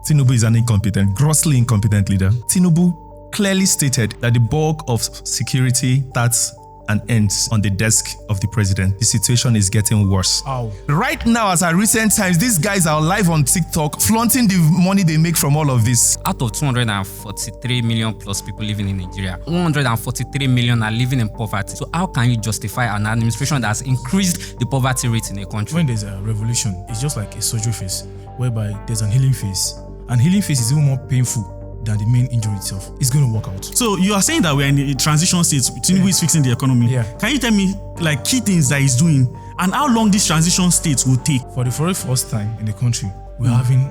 Tinubu is an incompetent, grossly incompetent leader. Tinubu clearly stated that the bulk of security starts and ends on the desk of the president. The situation is getting worse. Ow. Right now, as at recent times, these guys are live on TikTok flaunting the money they make from all of this. Out of 243 million plus people living in Nigeria, 143 million are living in poverty. So how can you justify an administration that has increased the poverty rate in a country? When there's a revolution, it's just like a surgery phase, whereby there's an healing phase. And healing phase is even more painful than the main injury itself. It's going to work out. So you are saying that we're in a transition state. Tinubu is fixing the economy. Yeah. Can you tell me like key things that he's doing and how long this transition state will take? For the very first time in the country, we're having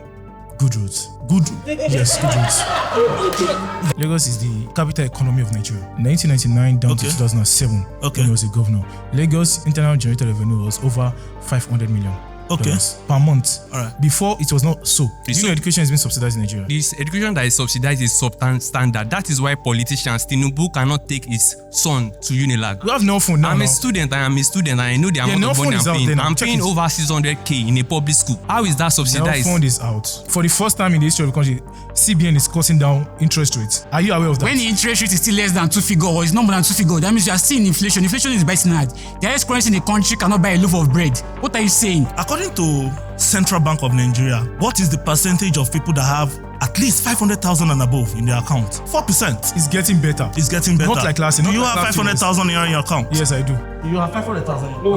good roads. Yes, good roads. Lagos is the capital economy of Nigeria. 1999 down to 2007, when he was a governor. Lagos internal generated revenue was over 500 million. Per month. All right. Before it was not so. Education has been subsidized in Nigeria. This education that is subsidized is substandard. That is why politicians, Tinubu cannot take his son to Unilag. We have no phone now. I'm a student and I know the amount of money I'm paying. I'm paying over 600k in a public school. How is that subsidized? No phone is out. For the first time in the history of the country, CBN is cutting down interest rates. Are you aware of that? When the interest rate is still less than 2 figures or it's not more than 2 figures, that means you are seeing inflation. Inflation is biting hard. The highest currency in the country cannot buy a loaf of bread. What are you saying? According to Central Bank of Nigeria, what is the percentage of people that have at least 500,000 and above in their account? 4%. It's getting better. It's getting better. Not like last year. Do you have 500,000 in your account? Yes, I do. You have 500,000? No.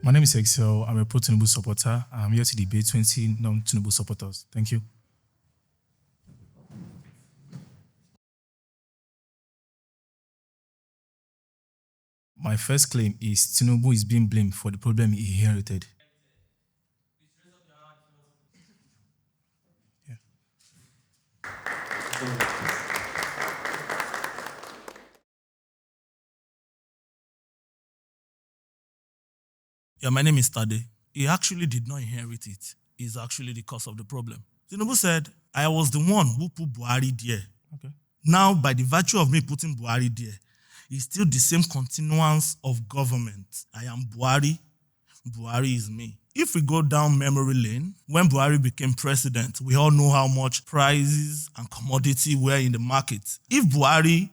My name is Excel. I'm a PRO-TINUBU supporter. I'm here to debate 20 non-TINUBU supporters. Thank you. My first claim is Tinubu is being blamed for the problem he inherited. Yeah. Yeah, my name is Tade. He actually did not inherit it. He's actually the cause of the problem. Tinubu said, I was the one who put Buhari there. Okay. Now, by the virtue of me putting Buhari there, it's still the same continuance of government. I am Buhari. Buhari is me. If we go down memory lane, when Buhari became president, we all know how much prices and commodity were in the market. If Buhari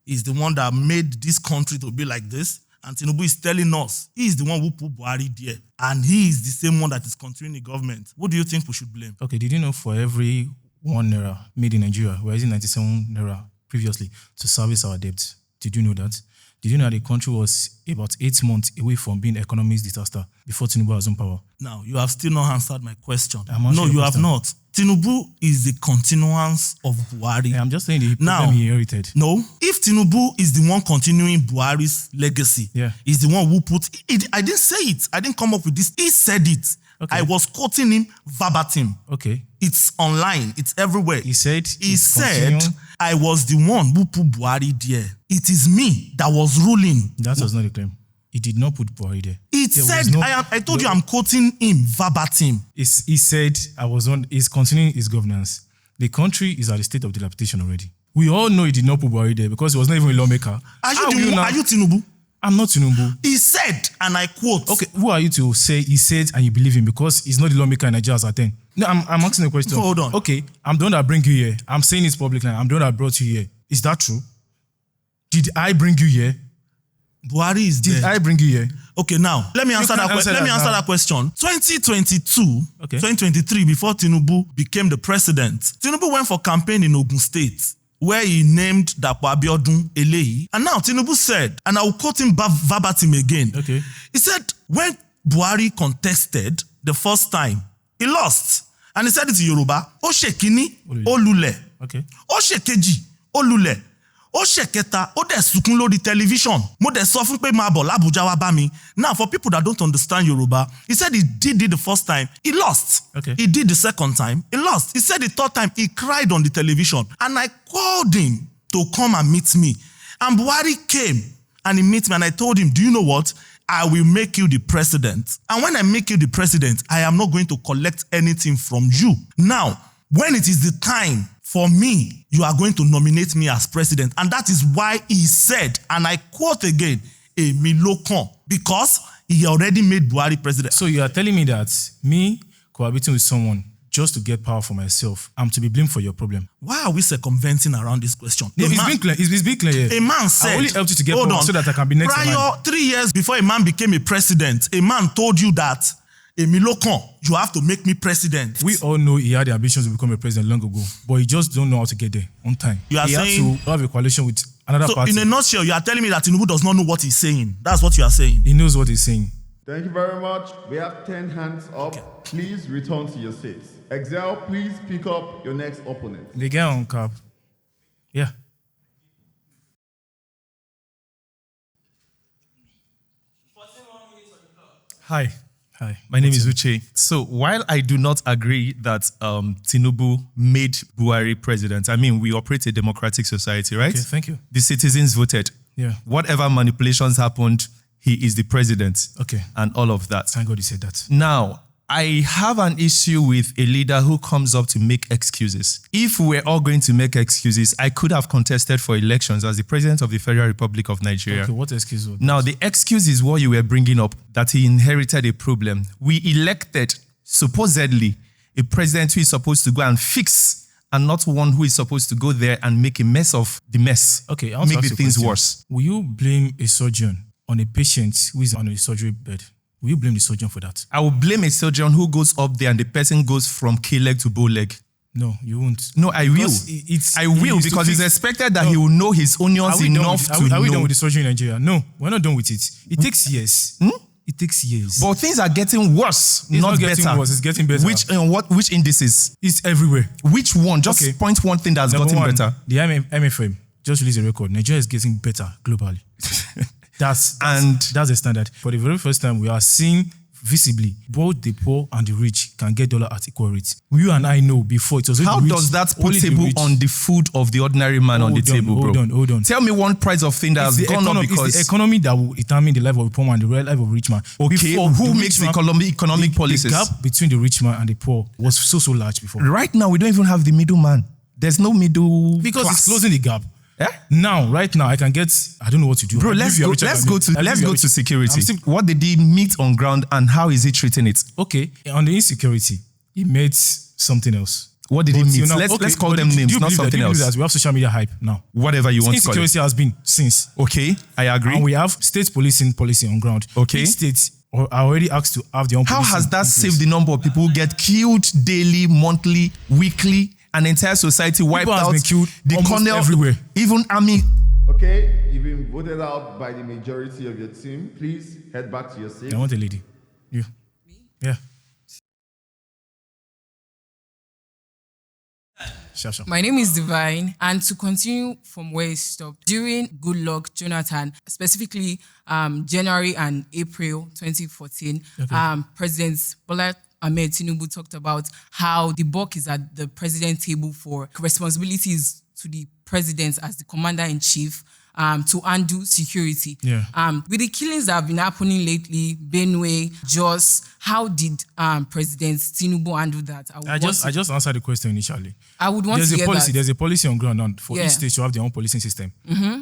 is the one that made this country to be like this, and Tinubu is telling us he is the one who put Buhari there, and he is the same one that is continuing the government, what do you think we should blame? Okay, did you know for every 1 naira made in Nigeria, we're using 97 naira previously to service our debt? Did you know that? Did you know that the country was about 8 months away from being economic disaster before Tinubu was on power? Now, you have still not answered my question. No, you have not. Tinubu is the continuance of Buhari. I'm just saying the problem he inherited. No, if Tinubu is the one continuing Buhari's legacy, he's the one who put it. I didn't say it. I didn't come up with this. He said it. Okay. I was quoting him verbatim. Okay. It's online. It's everywhere. He said, I was the one who put Buhari there. It is me that was ruling. That was not the claim. He did not put Buhari there. I told you I'm quoting him verbatim. He said, he's continuing his governance. The country is at the state of dilapidation already. We all know he did not put Buhari there because he was not even a lawmaker. Are you Tinubu? I'm not Tinubu. He said, and I quote. Okay, who are you to say he said and you believe him because he's not the lawmaker in Nigeria as at 10? No, I'm asking a question. Hold on. Okay, I'm the one that bring you here. I'm saying this publicly. I'm the one that brought you here. Is that true? Did I bring you here? Buhari is dead. Did I bring you here? Okay, now, let me answer that question. 2023, before Tinubu became the president, Tinubu went for campaign in Ogun State, where he named Dapo Abiodun Eleyi. And now Tinubu said, and I will quote him verbatim again. Okay. He said, when Buhari contested the first time, he lost. And he said it in Yoruba, O Shekini, O Lule. Okay. O Shekeji, O Lule. Ó ṣèkẹta, ó dẹ̀ sunkún lórí television. Mo dẹ̀ sọ fún pé máa bọ̀ l'Abuja wá bá mi. Now, for people that don't understand Yoruba, he said he did it the first time, he lost. Okay. He did the second time, he lost. He said the third time, he cried on the television. And I called him to come and meet me. And Buhari came and he met me and I told him, do you know what? I will make you the president. And when I make you the president, I am not going to collect anything from you. Now, when it is the time for me, you are going to nominate me as president. And that is why he said, and I quote again, Emi Lokan, because he already made Buhari president. So you are telling me that me cohabiting with someone just to get power for myself, I'm to be blamed for your problem? Why are we circumventing around this question? No, it's been clear. It's been clear. A man said, I only helped you to get power so that I can be next in line. Prior 3 years before a man became a president, a man told you that, Emi Lokan, you have to make me president. We all know he had the ambitions to become a president long ago, but he just don't know how to get there on time. You are he saying, had to have a coalition with another party. In a nutshell, you are telling me that Tinubu does not know what he's saying. That's what you are saying. He knows what he's saying. Thank you very much. We have 10 hands up. Okay. Please return to your seats. Excel, please pick up your next opponent. The guy on cap. Yeah. Hi. My name is Uche. So while I do not agree that Tinubu made Buhari president, I mean, we operate a democratic society, right? Okay, thank you. The citizens voted. Yeah. Whatever manipulations happened, he is the president. Okay. And all of that. Thank God you said that. Now, I have an issue with a leader who comes up to make excuses. If we're all going to make excuses, I could have contested for elections as the president of the Federal Republic of Nigeria. Okay, what excuse was that? Now, the excuse is what you were bringing up, that he inherited a problem. We elected, supposedly, a president who is supposed to go and fix, and not one who is supposed to go there and make a mess of the mess. Okay, I'll make the things worse. Will you blame a surgeon on a patient who is on a surgery bed? Will you blame the surgeon for that? I will blame a surgeon who goes up there and the person goes from K-leg to bow leg. No, you won't. No, I will. I will because it's expected that he will know his onions enough to know. Are we done with the surgery in Nigeria? No, we're not done with it. It takes years. It takes years. But things are getting worse, it's not better. Getting worse. It's getting better. Which indices? It's everywhere. Which one? Just point one thing that's gotten better. The MFM just released a record. Nigeria is getting better globally. That's the standard. For the very first time, we are seeing visibly both the poor and the rich can get dollar at equal rates. You and I know before it was how rich, does that put table on the food of the ordinary man on the table, bro? Hold on. Tell me one price of thing that has gone up because it's the economy that will determine the life of the poor man and the real life of the rich man. Okay, who makes the economic policies? The gap between the rich man and the poor was so large before. Right now, we don't even have the middleman. There's no middle because class. It's closing the gap. Yeah? Right now, I can get, I don't know what to do. Bro, let's go to security. What did he meet on ground and how is he treating it? Okay, on the insecurity, he made something else. What did he meet? Let's call them names, not something else. We have social media hype now. Whatever you want to call it. Insecurity has been since. Okay, I agree. And we have state policing policy on ground. Okay. Each state are already asked to have their own policing. How has that saved the number of people who get killed daily, monthly, weekly? An entire society wiped people out. Been killed the colonel, everywhere. Even army. Okay, you've been voted out by the majority of your team. Please head back to your seat. I want a lady. You. Me? Yeah. Sure. My name is Divine, and to continue from where it stopped, during Goodluck Jonathan, specifically January and April 2014, President ANTI-TINUBU talked about how the buck is at the president table for responsibilities to the president as the commander-in-chief to undo security. Yeah. With the killings that have been happening lately, Benue, Jos, how did President Tinubu handle that? I just answered the question initially. I would want to hear that. There's a policy on ground now for each state to have their own policing system,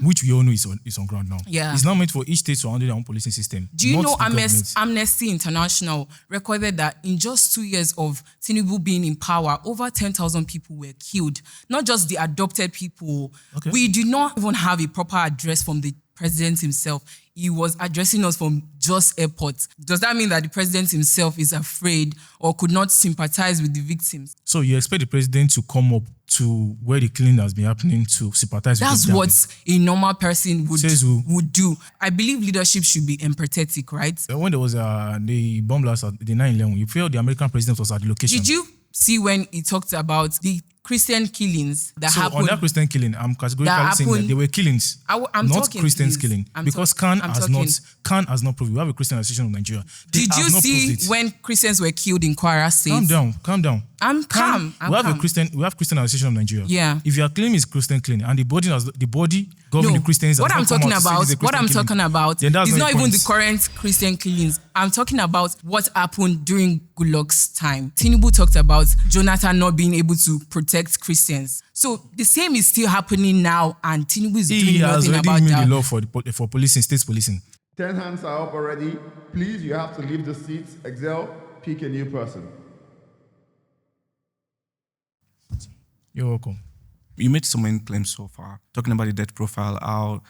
which we all know is on ground now. Yeah. It's not meant for each state to handle their own policing system. Do you know Amnesty International recorded that in just 2 years of Tinubu being in power, over 10,000 people were killed. Not just the adopted people. Okay. We do not even have a proper address from the president himself. He was addressing us from Jos Airport. Does that mean that the president himself is afraid or could not sympathize with the victims? So you expect the president to come up to where the killing has been happening to sympathize with them? That's what a normal person would do. I believe leadership should be empathetic, right? When there was the bomb blast at the 9/11, you feel the American president was at the location. Did you see when he talked about the Christian killings that happened? On that Christian killing, I'm categorically saying that they were killings, not Christians killing. Because Khan has not proved. We have a Christian association of Nigeria. Did you see when Christians were killed in Kwara State? Calm down. I'm calm. We have Christian association of Nigeria. Yeah. If your claim is Christian killing and the body governing the Christians, what I'm talking about is not even the current Christian killings. I'm talking about what happened during Goodluck's time. Tinubu talked about Jonathan not being able to protect protect Christians. So the same is still happening now, and Tinubu is doing He has nothing already about made that. the law for policing, state policing. 10 hands are up already. Please, you have to leave the seats. Excel, pick a new person. You're welcome. You made so many claims so far, talking about the debt profile, how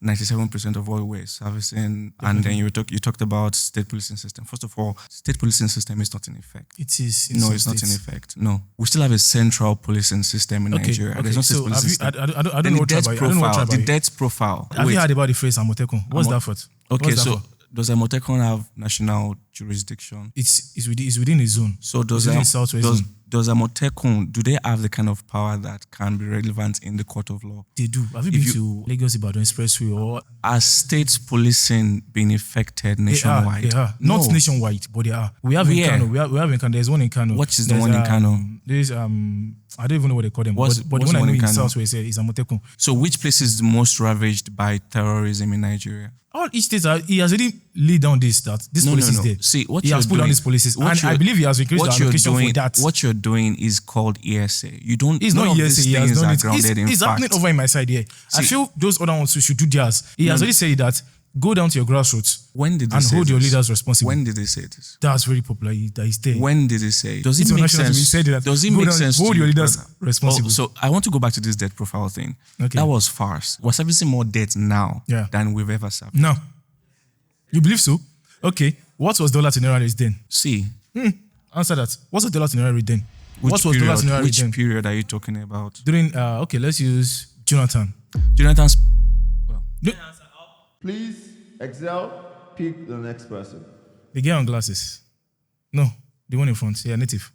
97% of what we're servicing, and then you talked about state policing system. First of all, state policing system is not in effect. It is. No, it's not in effect. No, we still have a central policing system in Nigeria. Okay. There's no state So policing system. I don't know what tribe are you. I don't know what tribe are The you. debt profile. Have you heard about the phrase Amotekun? What's that for? Okay, What's that so for? does Amotekun have national jurisdiction? It's within a zone. So does within the Southwest zone. does Amotekun, do they have the kind of power that can be relevant in the court of law? They do. Have you been to Lagos Ibadan Expressway or? Are state policing being affected nationwide? They are. Not nationwide, but they are. We have in Kano. We have in Kano. There's one in Kano. What is the one in Kano? There's I don't even know what they call them. What's but the one I know in Southwest is Amotekun. So which place is the most ravaged by terrorism in Nigeria? All each state, he has already laid down this policy is there. See, what he you're has put doing, down these policies, and I believe he has increased the allocation for that. What you're doing is called ESA. You don't. It's not ESA. He has done it. It's happening over in my side here. I feel those other ones should do theirs. He has already said that. Go down to your grassroots. When did they and say hold this? Your leaders responsible. When did they say this? That's very popular. That is there. When did they say? Does it make sense? Does it make sense? Hold your leaders responsible. So I want to go back to this debt profile thing. Okay. That was farce. We're servicing more debt now than we've ever served. No. You believe so? Okay. What was dollar to naira rate then? See. Answer that. What's the dollar to naira rate then? Which period are you talking about? During okay, let's use Jonathan. Jonathan's. Well. Please, Excel, pick the next person. The guy on glasses. No, the one in front. Yeah, native.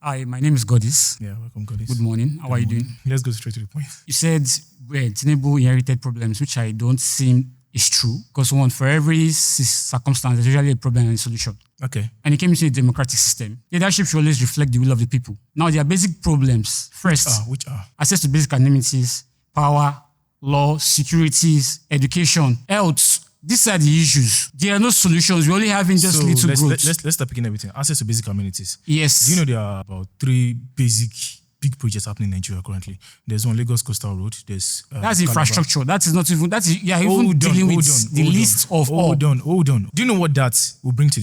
Hi, my name is Godis. Yeah, welcome, Godis. Good morning. How are you doing? Let's go straight to the point. You said Tinubu inherited problems, which I don't think is true. Because one, for every circumstance, there's usually a problem and a solution. Okay. And it came into a democratic system. Leadership should always reflect the will of the people. Now, there are basic problems. First, which are? Access to basic amenities, power, law, securities, education, health. These are the issues. There are no solutions. We're only having just little growth. Let's start picking everything. Access to basic amenities. Yes. Do you know there are about 3 basic big projects happening in Nigeria currently? There's one Lagos Coastal Road. There's that's infrastructure. That is not even. That's even dealing with the list of all. Hold on. Do you know what that will bring to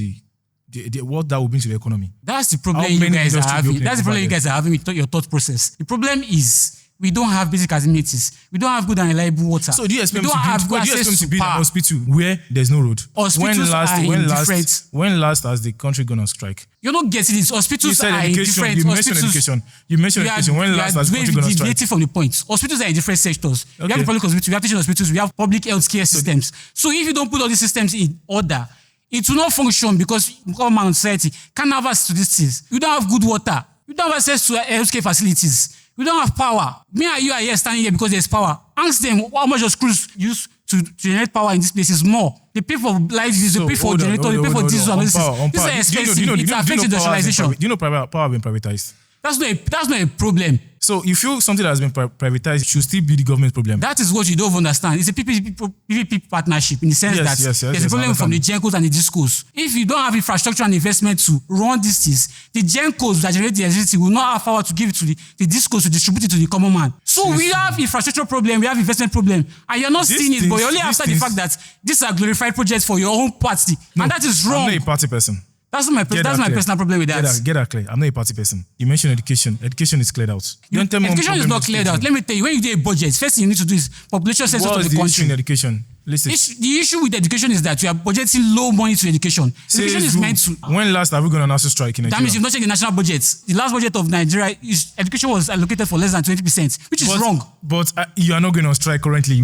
what that will bring to the economy? That's the problem you guys are having. That's the problem you guys are having with your thought process. The problem is we don't have basic amenities. We don't have good and reliable water. So do you expect we don't have good access to build an power. hospital where there's no road? Hospitals when last has the country gone on strike? You're not getting it. Hospitals are in different. You mentioned education. When last has the country gone on strike? From the point. Hospitals are in different sectors. Okay. We have public hospitals, we have teaching hospitals, we have public health care systems. So if you don't put all these systems in order, it will not function because common society can't have access to these things. You don't have good water. You don't have access to healthcare facilities. We don't have power. Me and you are here standing here because there's power. Ask them how much your crews use to generate power in this place is more. They pay for light use, they pay for generator, they pay for diesel. This is expensive. It affects industrialization. Do you know power being privatized? That's not a problem. So you feel something that has been privatized should still be the government's problem? That is what you don't understand. It's a PPP partnership in the sense that there's a problem from the GenCos and the DisCos. If you don't have infrastructure and investment to run these things, the GenCos that generate the electricity will not have power to give it to the DisCos to distribute it to the common man. So we have infrastructure problem, we have investment problem, and you're not seeing it, but you're only after the fact that these are glorified projects for your own party. And that is wrong. I'm not a party person. That's my personal problem with that. Get that clear. I'm not a party person. You mentioned education. Education is cleared out. Education is not cleared out. Let me tell you, when you do a budget, first thing you need to do is population census of the country. What's the issue in education? Listen. The issue with education is that we are budgeting low money to education. Education is meant to. When last have we gone on national strike in Nigeria? That means you've not checked the national budget. The last budget of Nigeria, education was allocated for less than 20%, which is wrong. But you are not going on strike currently.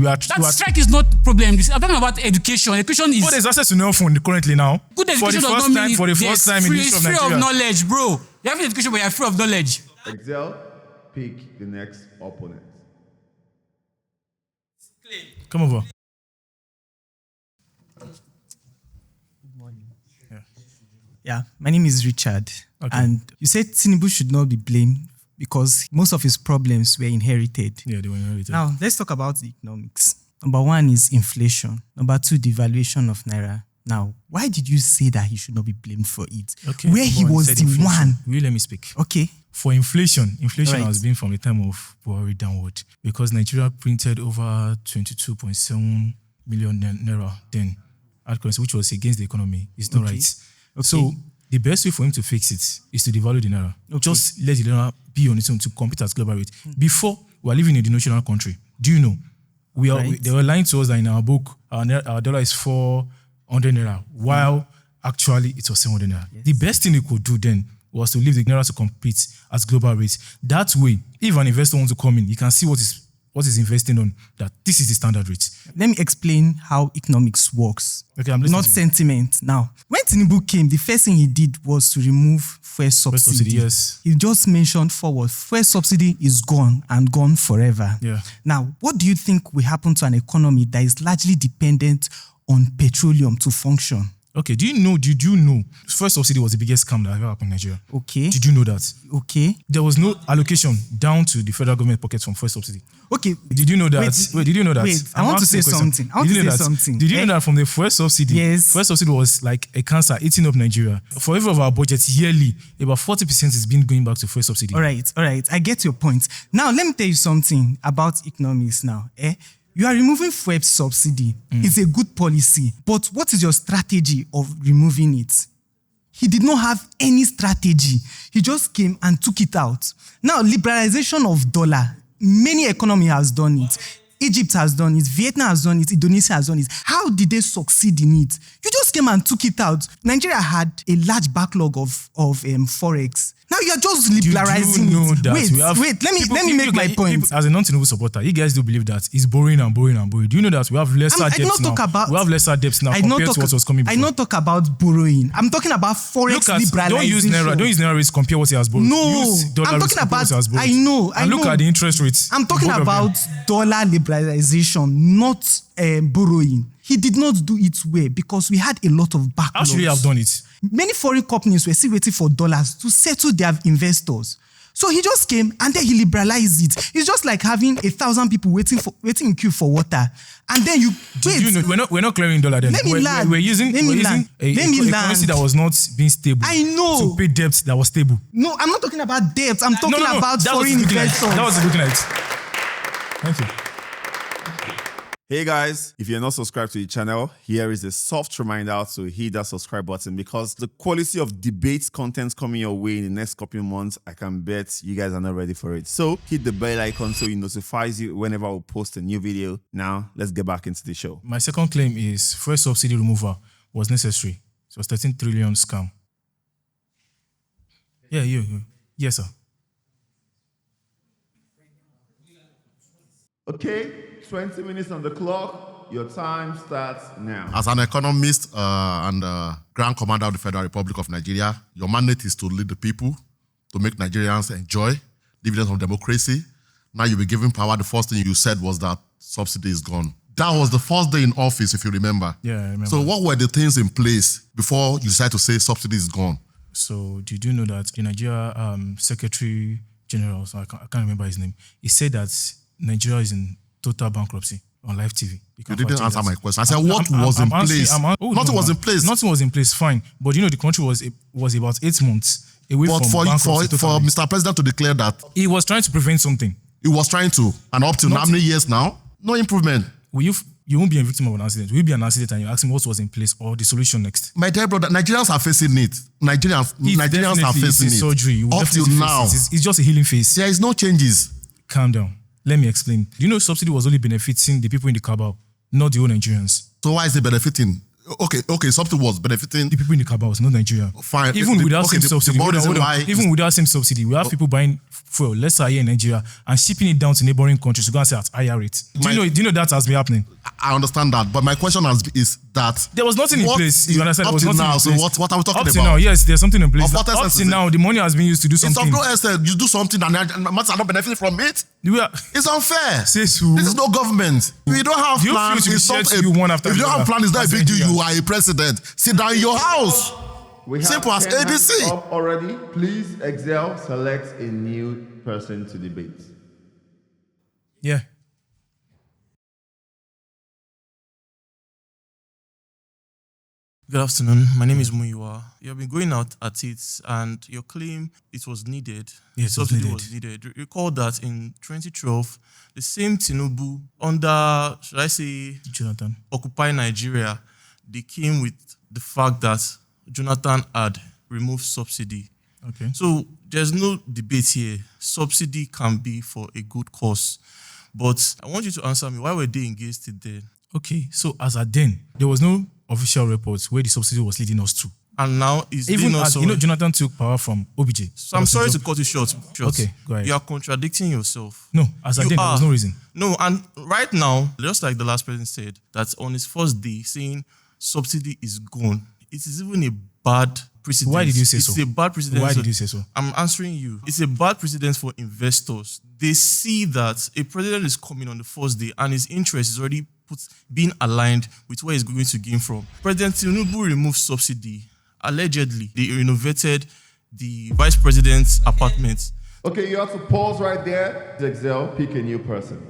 Strike is not the problem. I'm talking about education. Education is. But there's access to no phone currently now. Good education does not mean for the first time in the history of Nigeria. Free of knowledge, bro. You have education, but you're free of knowledge. Excel, pick the next opponent. Come over. Yeah, my name is Richard. Okay. And you said Tinubu should not be blamed because most of his problems were inherited. Yeah, they were inherited. Now, let's talk about the economics. Number 1 is inflation. Number 2, devaluation of Naira. Now, why did you say that he should not be blamed for it? Okay. Where he was the one. Will you let me speak? Okay. For inflation Right. has been from the time of Buhari downward because Nigeria printed over 22.7 million naira then hard currency, which was against the economy. It's not right. Okay. So the best way for him to fix it is to devalue the naira. Okay. Just let the naira be on its own to compete at global rate. Before, we were living in a denominational country. Do you know? They were lying to us that in our book, our dollar is 400 naira, while actually it was 700 naira. Yes. The best thing we could do then was to leave the naira to compete at global rates. That way, if an investor wants to come in, he can see what is investing on, that this is the standard rate. Let me explain how economics works. Okay, I'm listening Not to you. sentiment. Now, when Tinubu came, the first thing he did was to remove fuel subsidy. subsidy, yes. He just mentioned forward, fuel subsidy is gone and gone forever. Yeah. Now, what do you think will happen to an economy that is largely dependent on petroleum to function? Okay, did you know first subsidy was the biggest scam that ever happened in Nigeria? Okay. Did you know that? Okay. There was no allocation down to the federal government pockets from first subsidy. Okay. Did you know that? Wait, did you know that? Wait, I want to say something. Did you know that? Did you know that from the first subsidy? Yes. First subsidy was like a cancer eating up Nigeria. For every of our budgets yearly, about 40% is been going back to first subsidy. All right. I get your point. Now, let me tell you something about economics now. You are removing fuel subsidy. It's a good policy. But what is your strategy of removing it? He did not have any strategy. He just came and took it out. Now, liberalization of dollar, many economies has done it. Egypt has done it. Vietnam has done it. Indonesia has done it. How did they succeed in it? You just came and took it out. Nigeria had a large backlog of forex. Now you are just liberalizing it. Wait. Let me make my point. As a non-Tinubu supporter, you guys do believe that it's borrowing and borrowing and borrowing. Do you know that we have lesser debts now? We have lesser debts now compared to what was coming before. I not talk about borrowing. I'm talking about forex liberalization. Don't use naira rates to compare what he has borrowed. No, use dollar I'm rates talking to compare about. what he has borrowed. I know. And look at the interest rates. I'm talking about dollar liberalization, not borrowing. He did not do it well because we had a lot of backlogs. How should he have done it? Many foreign companies were still waiting for dollars to settle their investors. So he just came and then he liberalized it. It's just like having 1,000 people waiting in queue for water. And then you wait. You know, we're not clearing dollar then. We're using a currency that was not being stable. I know. To pay debt that was stable. No, I'm not talking about debt. I'm talking about foreign investors. That was looking at it. Thank you. Hey guys, if you're not subscribed to the channel, here is a soft reminder to hit that subscribe button because the quality of debate content coming your way in the next couple of months, I can bet you guys are not ready for it. So hit the bell icon so it notifies you whenever we post a new video. Now, let's get back into the show. My second claim is first subsidy removal was necessary. It was 13 trillion scam. Yeah, you. Yes, sir. Okay, 20 minutes on the clock. Your time starts now. As an economist and Grand Commander of the Federal Republic of Nigeria, your mandate is to lead the people, to make Nigerians enjoy dividends of democracy. Now you'll be given power. The first thing you said was that subsidy is gone. That was the first day in office, if you remember. Yeah, I remember. So what were the things in place before you decided to say subsidy is gone? So did you know that the Nigeria Secretary General, so I can't remember his name, he said that Nigeria is in total bankruptcy on live TV. You didn't answer my question. I said, what was in place? Nothing was in place. Nothing was in place, fine. But you know, the country was about 8 months away from bankruptcy. For Mr. President to declare that. He was trying to prevent something. He was trying to. And up to how many years now? No improvement. You won't be a victim of an accident. Will you be an accident and you ask him what was in place or the solution next? My dear brother, Nigerians are facing it. Nigerians are facing it. Surgery. Up till now. It's just a healing phase. There is no changes. Calm down. Let me explain. Do you know subsidy was only benefiting the people in the cabal, not the whole Nigerians? So why is it benefiting? Okay, subsidy was benefiting the people in the cabals, not Nigeria. Fine. Even without same subsidy, even without same subsidy, we have people buying fuel, let's say here in Nigeria, and shipping it down to neighboring countries to go and sell at higher rate. Do you know that has been happening? I understand that, but my question is that there was nothing in place. You understand? Up to now, so what are we talking about? Up to now, yes, there's something in place. Up to now, the money has been used to do something. It's of no extent. You do something and matters are not benefiting from it. It's unfair. This is no government. We don't have plans. If you don't have plan, it's not a big deal. You are a president. Sit down in your house. Simple as ABC. Up already. Please, Excel, select a new person to debate. Yeah. Good afternoon. My name is Muyiwa. You have been going out at it, and your claim it was needed. Yes, subsidy was needed. Recall that in 2012, the same Tinubu under, should I say, Jonathan, Occupy Nigeria, they came with the fact that Jonathan had removed subsidy. Okay. So there's no debate here. Subsidy can be for a good cause. But I want you to answer me, why were they engaged it then? Okay, so as at then, there was no official reports where the subsidy was leading us to. And now it's Even leading us as, Jonathan took power from OBJ. So I'm sorry to cut you short. Okay, go ahead. You are contradicting yourself. No, as at then, there was no reason. No, and right now, just like the last president said, that on his first day saying subsidy is gone, it is even a bad precedent. Why did you say so? It's a bad precedent. Why did you say so? I'm answering you. It's a bad precedent for investors. They see that a president is coming on the first day and his interest is already being aligned with where he's going to gain from. President Tinubu removed subsidy. Allegedly, they renovated the vice president's apartment. Okay, you have to pause right there. Excel, pick a new person.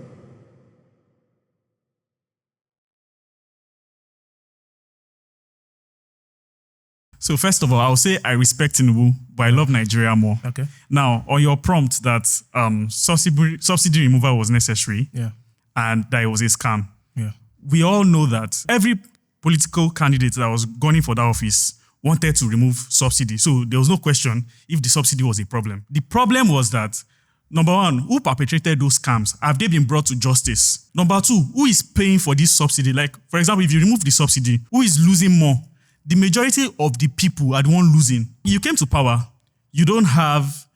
So first of all, I'll say I respect Tinubu, but I love Nigeria more. Okay. Now, on your prompt that subsidy removal was necessary, Yeah. and that it was a scam, Yeah. we all know that every political candidate that was gunning for that office wanted to remove subsidy. So there was no question if the subsidy was a problem. The problem was that, number one, who perpetrated those scams? Have they been brought to justice? Number two, who is paying for this subsidy? Like, for example, if you remove the subsidy, who is losing more? The majority of the people are the one losing. You came to power, you don't have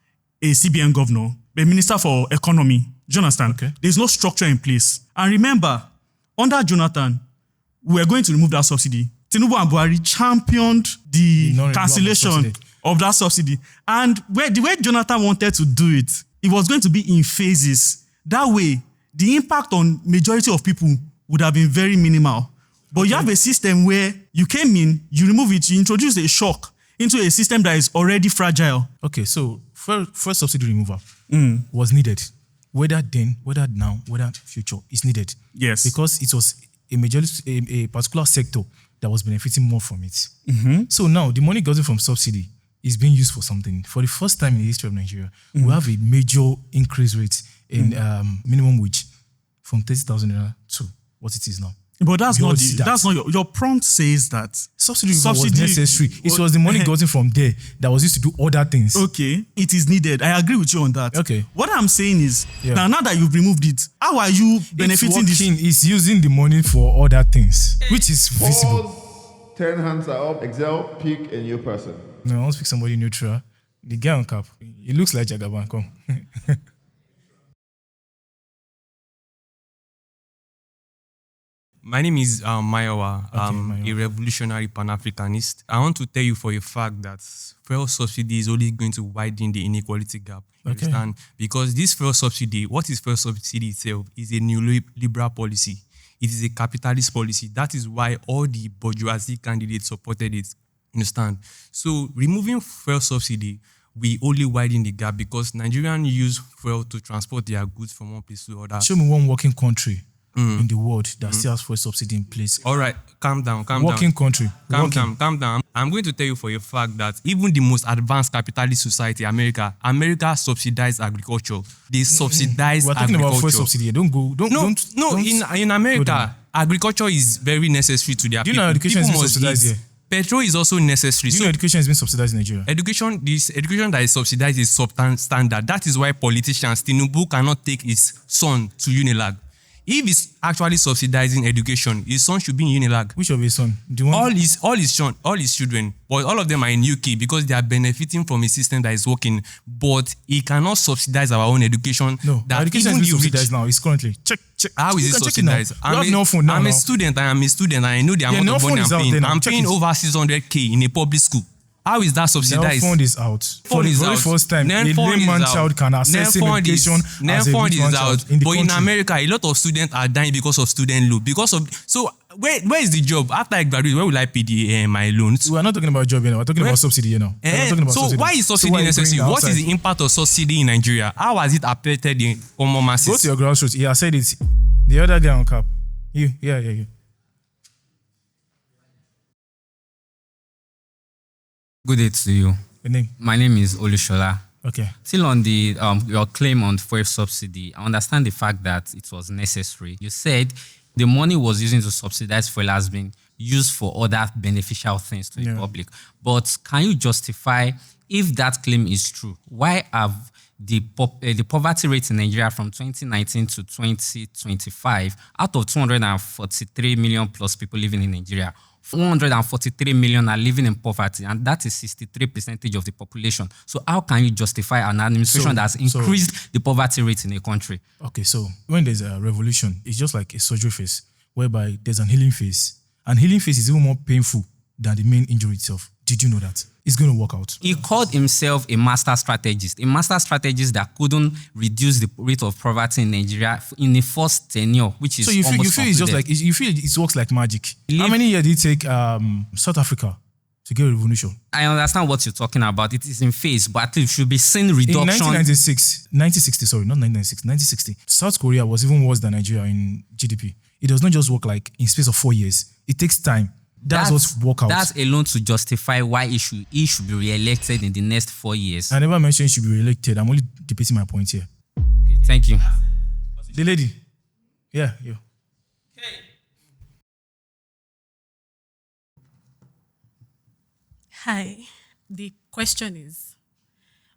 a CBN governor, a minister for economy. Do you understand? Okay. There's no structure in place. And remember, under Jonathan, we were going to remove that subsidy. Tinubu and Buhari championed the cancellation of that subsidy. And the way Jonathan wanted to do it, it was going to be in phases. That way, the impact on majority of people would have been very minimal. But you have a system where you came in, you remove it, you introduce a shock into a system that is already fragile. Okay, so first subsidy removal was needed. Whether then, whether now, whether future, it's needed. Yes. Because it was a particular sector that was benefiting more from it. Mm-hmm. So now the money gotten from subsidy is being used for something. For the first time in the history of Nigeria, we have a major increase rate in minimum wage from 30,000 naira to what it is now. But that's not your prompt says that subsidy was necessary. It was the money gotten from there that was used to do other things. Okay, it is needed. I agree with you on that. Okay. What I'm saying is, now that you've removed it, how are you benefiting this? It's using the money for other things, which is visible. 10 hands are up. Excel, pick a new person. No, I want to pick somebody neutral. The guy on cap. He looks like Jagaban. Come. My name is Mayowa. I'm Mayowa. a revolutionary Pan-Africanist. I want to tell you for a fact that fuel subsidy is only going to widen the inequality gap. You understand? Because this fuel subsidy, what is fuel subsidy itself? Is a neoliberal policy. It is a capitalist policy. That is why all the bourgeoisie candidates supported it. Understand? So removing fuel subsidy, we only widen the gap because Nigerians use fuel to transport their goods from one place to the other. Show me one working country in the world that still has fuel subsidy in place. All right, calm down. Working country. Calm down. I'm going to tell you for a fact that even the most advanced capitalist society, America subsidized agriculture. They subsidize agriculture. We're talking about fuel subsidy. In America, agriculture is very necessary to their people. Do you know education People is being subsidized here? Petrol is also necessary. Do you know education has been subsidized in Nigeria? Education that is subsidized is substandard. That is why politicians, Tinubu cannot take his son to Unilag. If he's actually subsidizing education, his son should be in Unilag. Which of his son? All his children, but all of them are in UK because they are benefiting from a system that is working. But he cannot subsidize our own education. No, that education is subsidized now. It's currently check. How is it subsidized? I'm a student. And I know the amount of money I'm paying. I'm paying over 600k in a public school. How is that subsidized? Now fund is out. For the very first time, a layman child can access education as a rich man's child in the But country. in America, a lot of students are dying because of student loan. So where is the job? After I graduate, where will I pay my loans? We are not talking about job here now. We're talking about subsidy here now. So why is subsidy necessary? What is the impact of subsidy in Nigeria? How has it affected the common masses? Go to your grassroots. He has said it. The other guy on cap. You. Good day to you. Your name? My name is Olushola. Okay. Still on the your claim on fuel subsidy, I understand the fact that it was necessary. You said the money was used to subsidize fuel has been used for other beneficial things to the public. But can you justify, if that claim is true, why have the poverty rate in Nigeria from 2019 to 2025, out of 243 million plus people living in Nigeria, 143 million are living in poverty, and that is 63% of the population. So how can you justify an administration that has increased the poverty rate in a country? Okay, so when there's a revolution, it's just like a surgery phase, whereby there's an healing phase. And healing phase is even more painful than the main injury itself. Did you know that? It's going to work out. He called himself a master strategist that couldn't reduce the rate of poverty in Nigeria in the first tenure, which is so you almost feel it's just like you feel it works like magic. How many years did it take South Africa to get a revolution? I understand what you're talking about. It is in phase, but at least should be seeing reduction. In 1960, South Korea was even worse than Nigeria in GDP. It does not just work like in space of 4 years. It takes time. That's what's work out. That's alone to justify why he should be re-elected in the next 4 years. I never mentioned he should be re-elected. I'm only debating my point here. Okay, thank you. The lady. Yeah, you. Hi. The question is,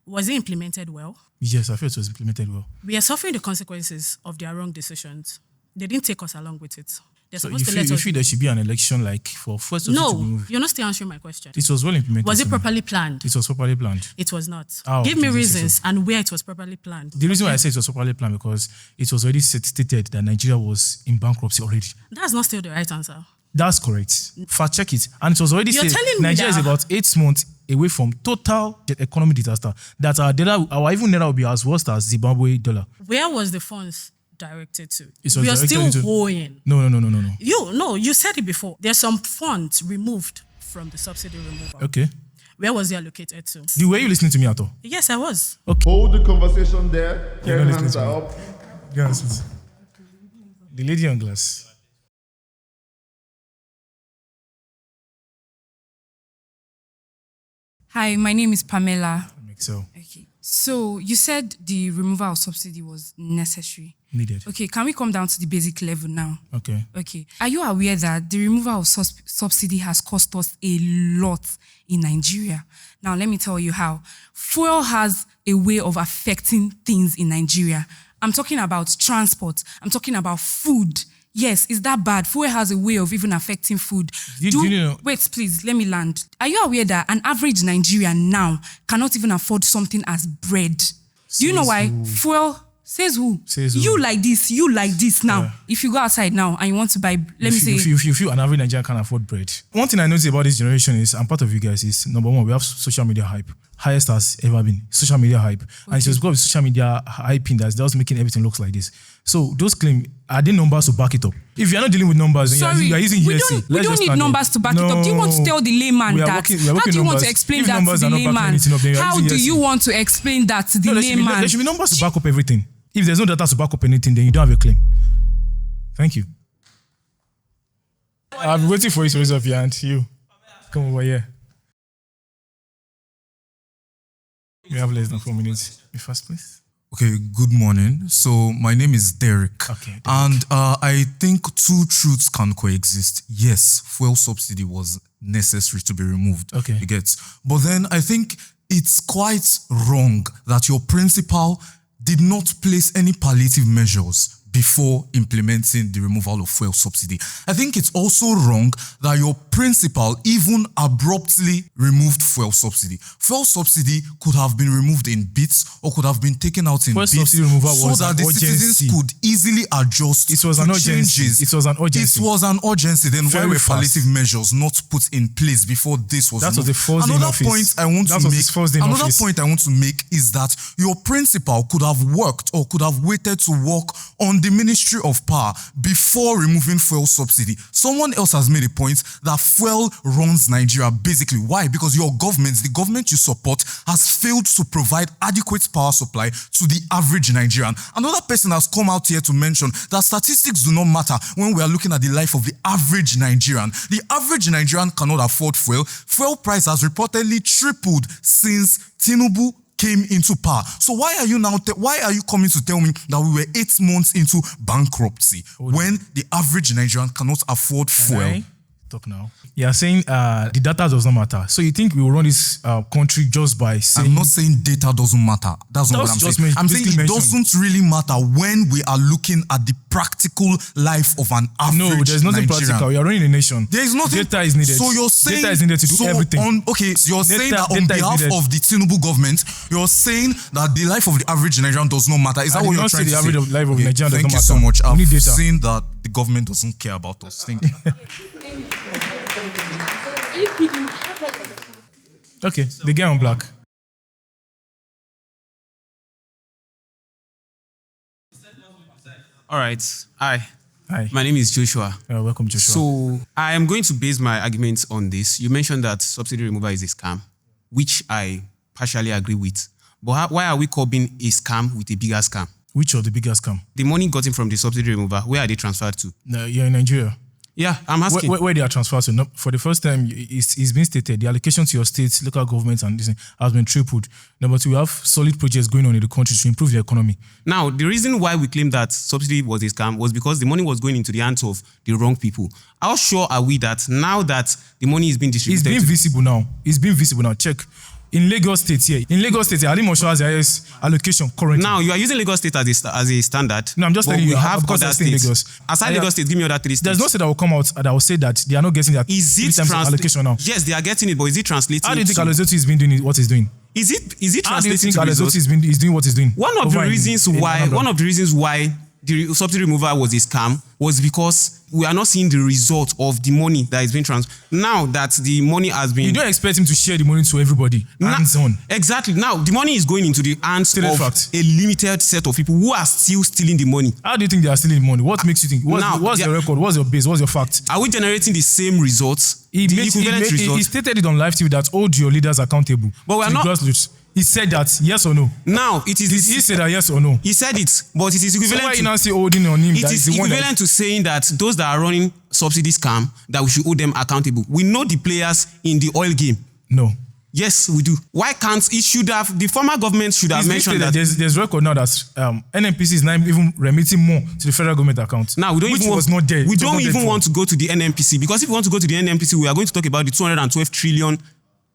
was it implemented well? Yes, I feel it was implemented well. We are suffering the consequences of their wrong decisions. They didn't take us along with it. They're So supposed you to let us... feel there should be an election like for first of all to be No, moved? you're not still answering my question. It was well implemented. Was it to me. properly planned? It was properly planned. It was not. How Give me did you say reasons so? and where it was properly planned. The reason why I say it was properly planned because it was already stated that Nigeria was in bankruptcy already. That's not still the right answer. That's correct. Fact check it. And it was already You're said telling me Nigeria is that- about 8 months away from total economic disaster. That our even naira will be as worse as Zimbabwe dollar. Where was the funds directed to? It was We are directed still into- hoeing. No. You said it before. There's some funds removed from the subsidy removal. Okay. Where was it allocated to? Were you listening to me at all? Yes, I was. Hold the conversation there. You're Carry not hands listening to me. up. Yes. The lady on glass. Hi, my name is Pamela. So Okay. So you said the removal of subsidy was necessary. needed. Okay, can we come down to the basic level now? Okay. Okay. Are you aware that the removal of subsidy has cost us a lot in Nigeria? Now, let me tell you how. Fuel has a way of affecting things in Nigeria. I'm talking about transport. I'm talking about food. Yes, is that bad? Fuel has a way of even affecting food. Do you know? Wait, please, let me land. Are you aware that an average Nigerian now cannot even afford something as bread? Do you know why? Fuel says who? Says who? You like this now. Yeah. If you go outside now and you want to buy, You feel an average Nigerian can't afford bread. One thing I notice about this generation is, I'm part of you guys, is number one, we have social media hype. Highest has ever been. Social media hype. And it's just because of social media hyping that's making everything look like this. So those claims, are there numbers to back it up? If you're not dealing with numbers, then you're using hearsay. We don't need numbers to back it up. Do you want to tell the layman that? How do you want to explain that to the layman? How do you want to explain that to the layman? There should be numbers to back up everything. If there's no data to back up anything, then you don't have a claim. Thank you. I've been waiting for you to raise up your hand. You. Come over here. We have less than 4 minutes. Be fast, please. Okay, good morning. So my name is Derek. Okay. And I think two truths can coexist. Yes, fuel subsidy was necessary to be removed. Okay. You get. But then I think it's quite wrong that your principal did not place any palliative measures before implementing the removal of fuel subsidy. I think it's also wrong that your principal even abruptly removed fuel subsidy. Fuel subsidy could have been removed in bits or could have been taken out in Fuel bits subsidy removal so was that an the urgency. citizens could easily adjust It was to an urgency. changes. It was an urgency. It was an urgency. Then Very why were fast. palliative measures not put in place before this was That was removed? the first day in Another office. point I want That to was make. his first day in Another office. point I want to make is that your principal could have worked or could have waited to work on the the Ministry of Power before removing fuel subsidy. Someone else has made a point that fuel runs Nigeria basically. Why? Because your government, the government you support, has failed to provide adequate power supply to the average Nigerian. Another person has come out here to mention that statistics do not matter when we are looking at the life of the average Nigerian. The average Nigerian cannot afford fuel. Fuel price has reportedly tripled since Tinubu came into power. So why are you coming to tell me that we were 8 months into bankruptcy when the average Nigerian cannot afford fuel? Talk now. You are saying the data does not matter. So you think we will run this country just by saying... I'm not saying data doesn't matter. That's not what I'm saying. I'm saying it doesn't really matter when we are looking at the practical life of an average Nigerian. No, there's nothing practical. You are running a nation. There is nothing. Data is needed. So you're saying... Data is needed to do everything. So you're saying that on behalf of the Tinubu government, you're saying that the life of the average Nigerian does not matter. Is that what you're trying to say? The average life of Nigerian does not matter. Thank you so much. I've seen that the government doesn't care about us. Thank you. Okay, the guy on black. All right. Hi. Hi. My name is Joshua. Welcome, Joshua. So I am going to base my arguments on this. You mentioned that subsidy removal is a scam, which I partially agree with. But why are we coping a scam with a bigger scam? Which of the bigger scam? The money gotten from the subsidy removal, where are they transferred to? No, you're in Nigeria. Yeah, I'm asking. Where they are transferred to? No, for the first time, it's been stated, the allocation to your states, local governments, and this has been tripled. Number two, we have solid projects going on in the country to improve the economy. Now, the reason why we claim that subsidy was a scam was because the money was going into the hands of the wrong people. How sure are we that now that the money is being distributed? It's being visible now. It's being visible now. Check. In Lagos State here, Alimosho has the highest allocation currently. Now, you are using Lagos State as a standard. No, I'm just telling you, we have other states. Lagos. Aside Lagos State, give me other 3 states. There's no state that will come out that will say that they are not getting their allocation now. Yes, they are getting it, but is it translating? How do you think Alozotu has been doing what he's doing? Is it translating? How do you think Alozotu is doing what he's doing? One of the reasons why the subsidy removal was a scam was because we are not seeing the result of the money that is being transferred. Now that the money has been... You don't expect him to share the money to everybody, hands on. Exactly. Now, the money is going into the hands of a limited set of people who are still stealing the money. How do you think they are stealing the money? What makes you think? What's your record? What's your base? What's your fact? Are we generating the same results? He stated it on live TV that hold your leaders accountable. But we are not... He said that, yes or no? Now, it is... He said that, yes or no? He said it, but it is equivalent so why you now say holding on him? It is equivalent to saying that those that are running subsidy scam, that we should hold them accountable. We know the players in the oil game. No. Yes, we do. Why can't it should have... The former government should have mentioned that... There's record now that NNPC is not even remitting more to the federal government account. Now, we don't even want to go to the NNPC, because if we want to go to the NNPC, we are going to talk about the 212 trillion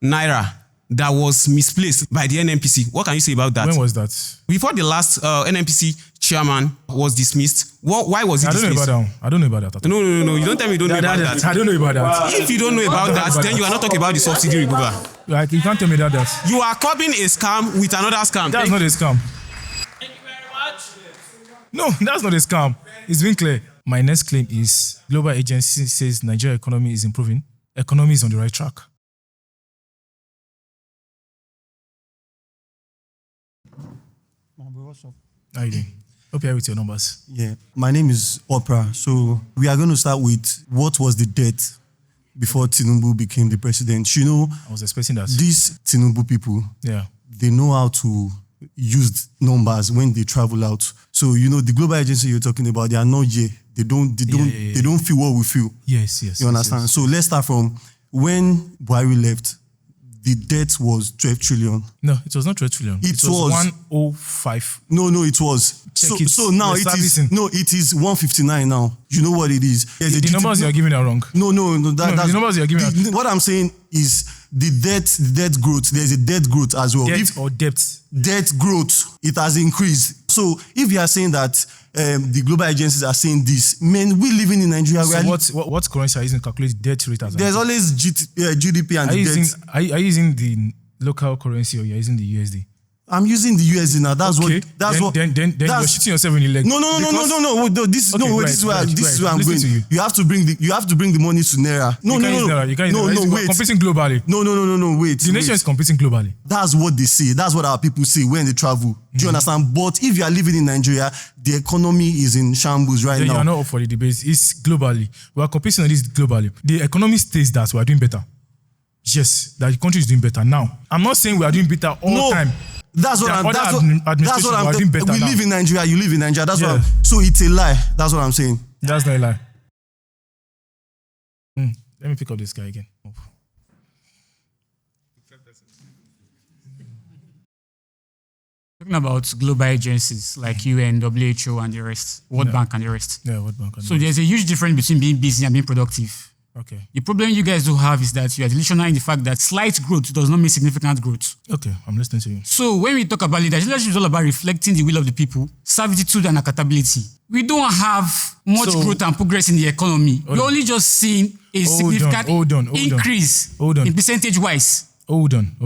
naira that was misplaced by the NNPC. What can you say about that? When was that? Before the last NNPC chairman was dismissed. Why was he dismissed? I don't know about that. No. You don't tell me you don't know about that. I don't know about that. If you don't know about that, then you are not talking about the subsidy removal. Like, you can't tell me that. You are copying a scam with another scam. That's not a scam. Thank you very much. No, that's not a scam. It's been clear. My next claim is global agency says Nigeria economy is improving. Economy is on the right track. How are you doing? Hope you're with your numbers. Yeah, my name is Oprah. So we are going to start with what was the debt before Tinubu became the president. You know, I was expecting that. These Tinubu people, they know how to use numbers when they travel out. So, you know, the global agency you're talking about, they are not here. They don't feel what we feel. Yes. You understand? Yes. So let's start from when Buhari left. The debt was 12 trillion. No, it was not 12 trillion. It was 105. No, it was. So now it is 159 now. You know what it is. The numbers you're giving are wrong. No. The numbers you're giving are... What I'm saying is the debt growth. There's a debt growth as well. Debt growth, it has increased. So if you are saying that the global agencies are saying this, man, we living in Nigeria. So what currency are you using to calculate debt rate as? There's always GDP and debt. Are you using the local currency or you're using the USD? I'm using the USD now. That's okay. what. That's what. Then you're shooting yourself in the leg. No. This is where I'm going. You have to bring the money to Naira. No. Wait. Competing globally. No. Wait. The nation is competing globally. That's what they say. That's what our people say when they travel. Do you understand? But if you are living in Nigeria, the economy is in shambles right now. You are not up for the debate. It's globally. We are competing on this globally. The economy states that we are doing better. Yes, that the country is doing better now. I'm not saying we are doing better all the time. That's what I'm We now. live in Nigeria, you live in Nigeria. That's what so it's a lie. That's what I'm saying. That's not a lie. Let me pick up this guy again. Talking about global agencies like UN, WHO, and the rest, World Bank and the rest. Yeah, World Bank. So there's a huge difference between being busy and being productive. Okay. The problem you guys do have is that you are delusional in the fact that slight growth does not mean significant growth. Okay, I'm listening to you. So when we talk about leadership is all about reflecting the will of the people, servitude and accountability. We don't have much growth and progress in the economy. We're only just seeing a significant increase in percentage-wise. Hold on.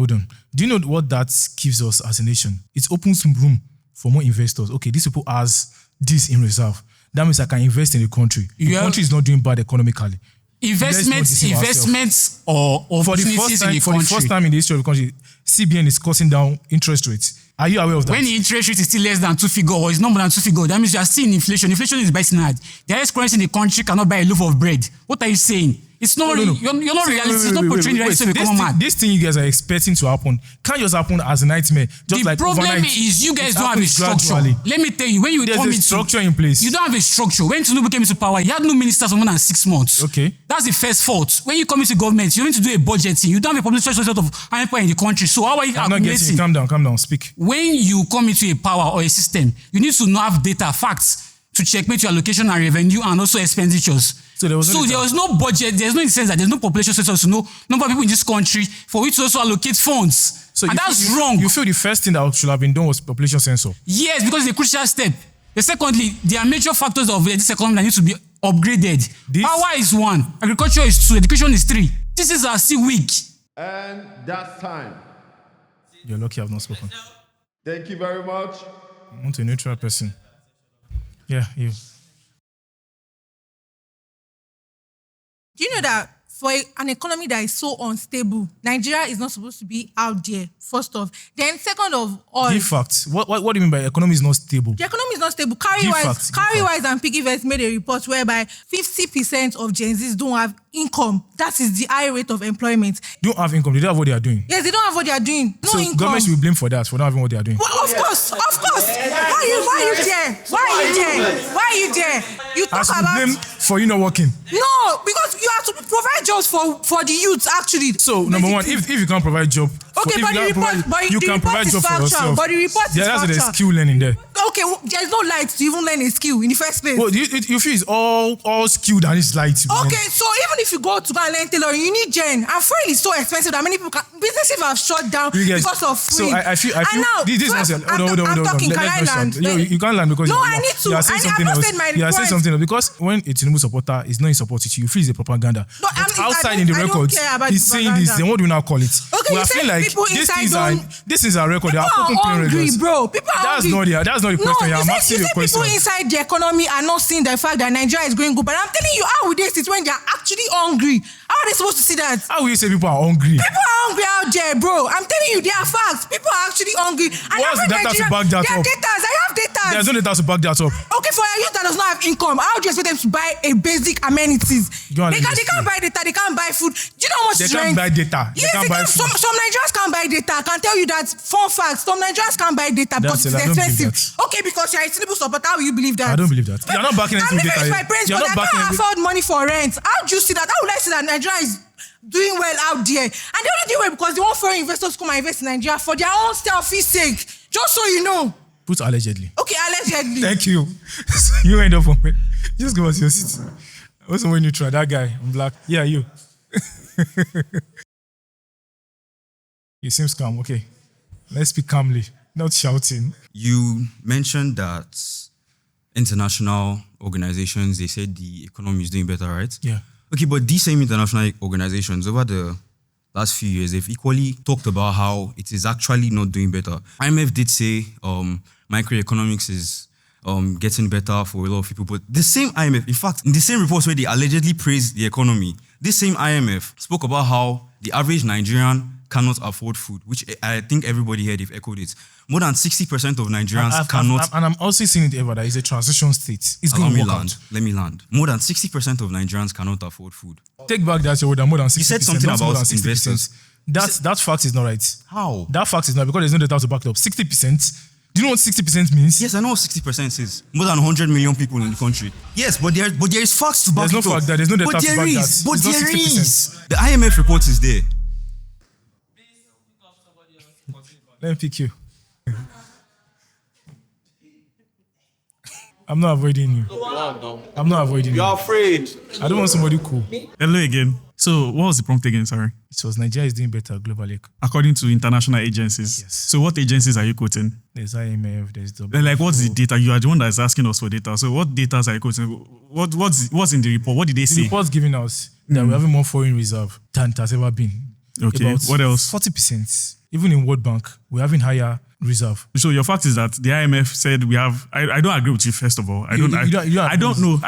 Do you know what that gives us as a nation? It opens room for more investors. Okay, these people has this in reserve. That means I can invest in the country. The country is not doing bad economically. Investments or opportunities in the country. For the first time in the history of the country, CBN is cutting down interest rates. Are you aware of that? When the interest rate is still less than 2 figure or is not more than 2 figure, that means you are seeing inflation. Inflation is biting hard. The highest currency in the country cannot buy a loaf of bread. What are you saying? It's not You're not reality. It's not portraying reality to become mad. This thing you guys are expecting to happen can't just happen as a nightmare. The problem is you guys don't have a structure. Let me tell you, when you come into structure in place, you don't have a structure. When TINUBU came into power, he had no ministers for more than 6 months. Okay, that's the first fault. When you come into government, you need to do a budgeting. You don't have a public structure of how many people in the country. So how are you accumulating? Calm down. Speak. When you come into a power or a system, you need to have data, facts to checkmate your allocation and revenue and also expenditures. So there was no budget. There's no in the sense that there's no population census to know number of people in this country for which to also allocate funds. And that's wrong. You feel the first thing that should have been done was population census? Yes, because it's a crucial step. Secondly, there are major factors of this economy that need to be upgraded. Power is 1, agriculture is 2, education is 3. This is still weak. And that's time. You're lucky I've not spoken. Thank you very much. I want a neutral person. Yeah, you. Do you know that for an economy that is so unstable, Nigeria is not supposed to be out there, first off. Then second of all... Give facts. What do you mean by economy is not stable? The economy is not stable. Carrywise and Piggyvest made a report whereby 50% of Gen Zs don't have income. That is the high rate of employment. Don't have income. They don't have what they are doing. Yes, they don't have what they are doing. No income. Government should be blamed for that, for not having what they are doing. Well, of course. Why are you there? You talk about... blamed for you not working. No, because you have to provide jobs for the youth, actually. So, number one, if you can't provide job... Okay, but you can provide job for yourself. But the report is factual. There's skill learning there. Okay, there's no light to even learn a skill in the first place. Well, you feel it's all skilled and it's light. Okay, so even if you go to go and learn tailoring, you need gen. And foreign is so expensive that many people businesses have shut down because of free. So I feel and now, this is hold on. I'm talking, can I land? You can't land because I need to. You are saying something else. You are saying something else because when a TINUBU supporter is not in support with you feel it's a propaganda. No, but outside in the records, he's saying this. Then what do we now call it? Okay, you say people inside don't. This is a record. They are open hungry, bro. People are hungry. That's not the question. No, I'm asking you a question. People inside the economy are not seeing the fact that Nigeria is going good. But I'm telling you, how would they sit when they are actually hungry? How are they supposed to see that? How will you say people are hungry? People are hungry out there, bro. I'm telling you, there are facts. People are actually hungry. And what's the data to back that up? I have data. There's no data to back that up. Okay, for a youth that does not have income, how do you expect them to buy a basic amenities? They can't buy data. They can't buy food. Do you know how much they can't buy data? Yes, they can't buy food. Some Nigerians can't buy data. I can tell you that. Fun fact, some Nigerians can't buy data because it's expensive. Okay, because you're a TINUBU supporter, how will you believe that? I don't believe that. You're not backing anything with data. My parents, but I can't afford money for rent. How do you see that? How would I see that Nigeria is doing well out there? And they only do well because they want foreign investors to come and invest in Nigeria for their own selfish sake. Just so you know. Put allegedly. Okay, allegedly. Thank you. You end up on me. Just go to your seat. Also, when you try that guy, I'm black. Yeah, you. He seems calm. Okay. Let's speak calmly, not shouting. You mentioned that international organizations, they said the economy is doing better, right? Yeah. Okay, but these same international organizations over the last few years, they've equally talked about how it is actually not doing better. IMF did say microeconomics is getting better for a lot of people, but the same IMF, in fact, in the same reports where they allegedly praised the economy, this same IMF spoke about how the average Nigerian cannot afford food, which I think everybody here, they've echoed it. More than 60% of Nigerians cannot... And I'm also seeing it ever that it's a transition state. It's going to work out. Let me land. More than 60% of Nigerians cannot afford food. Take back that word, more than 60%. You said something about investors. That fact is not right. How? That fact is not, because there's no data to back it up. 60%. Do you know what 60% means? Yes, I know what 60% is. More than 100 million people in the country. Yes, but there is facts to back it up. There's no fact that there's no data to back that. But there is. The IMF report is there. Let me pick you. I'm not avoiding you. I'm not avoiding you. You're afraid. I don't want somebody cool. Hello again. So what was the prompt again? Sorry. It was Nigeria is doing better globally. According to international agencies. Yes. So what agencies are you quoting? There's IMF, there's WFO. Like what's the data? You are the one that is asking us for data. So what data are you quoting? What's in the report? What did they say? The report's giving us that we're having more foreign reserve than it has ever been. Okay. About what else? 40%. Even in World Bank, we're having higher reserve. So your fact is that the IMF said we have. I don't agree with you. First of all, I don't know. I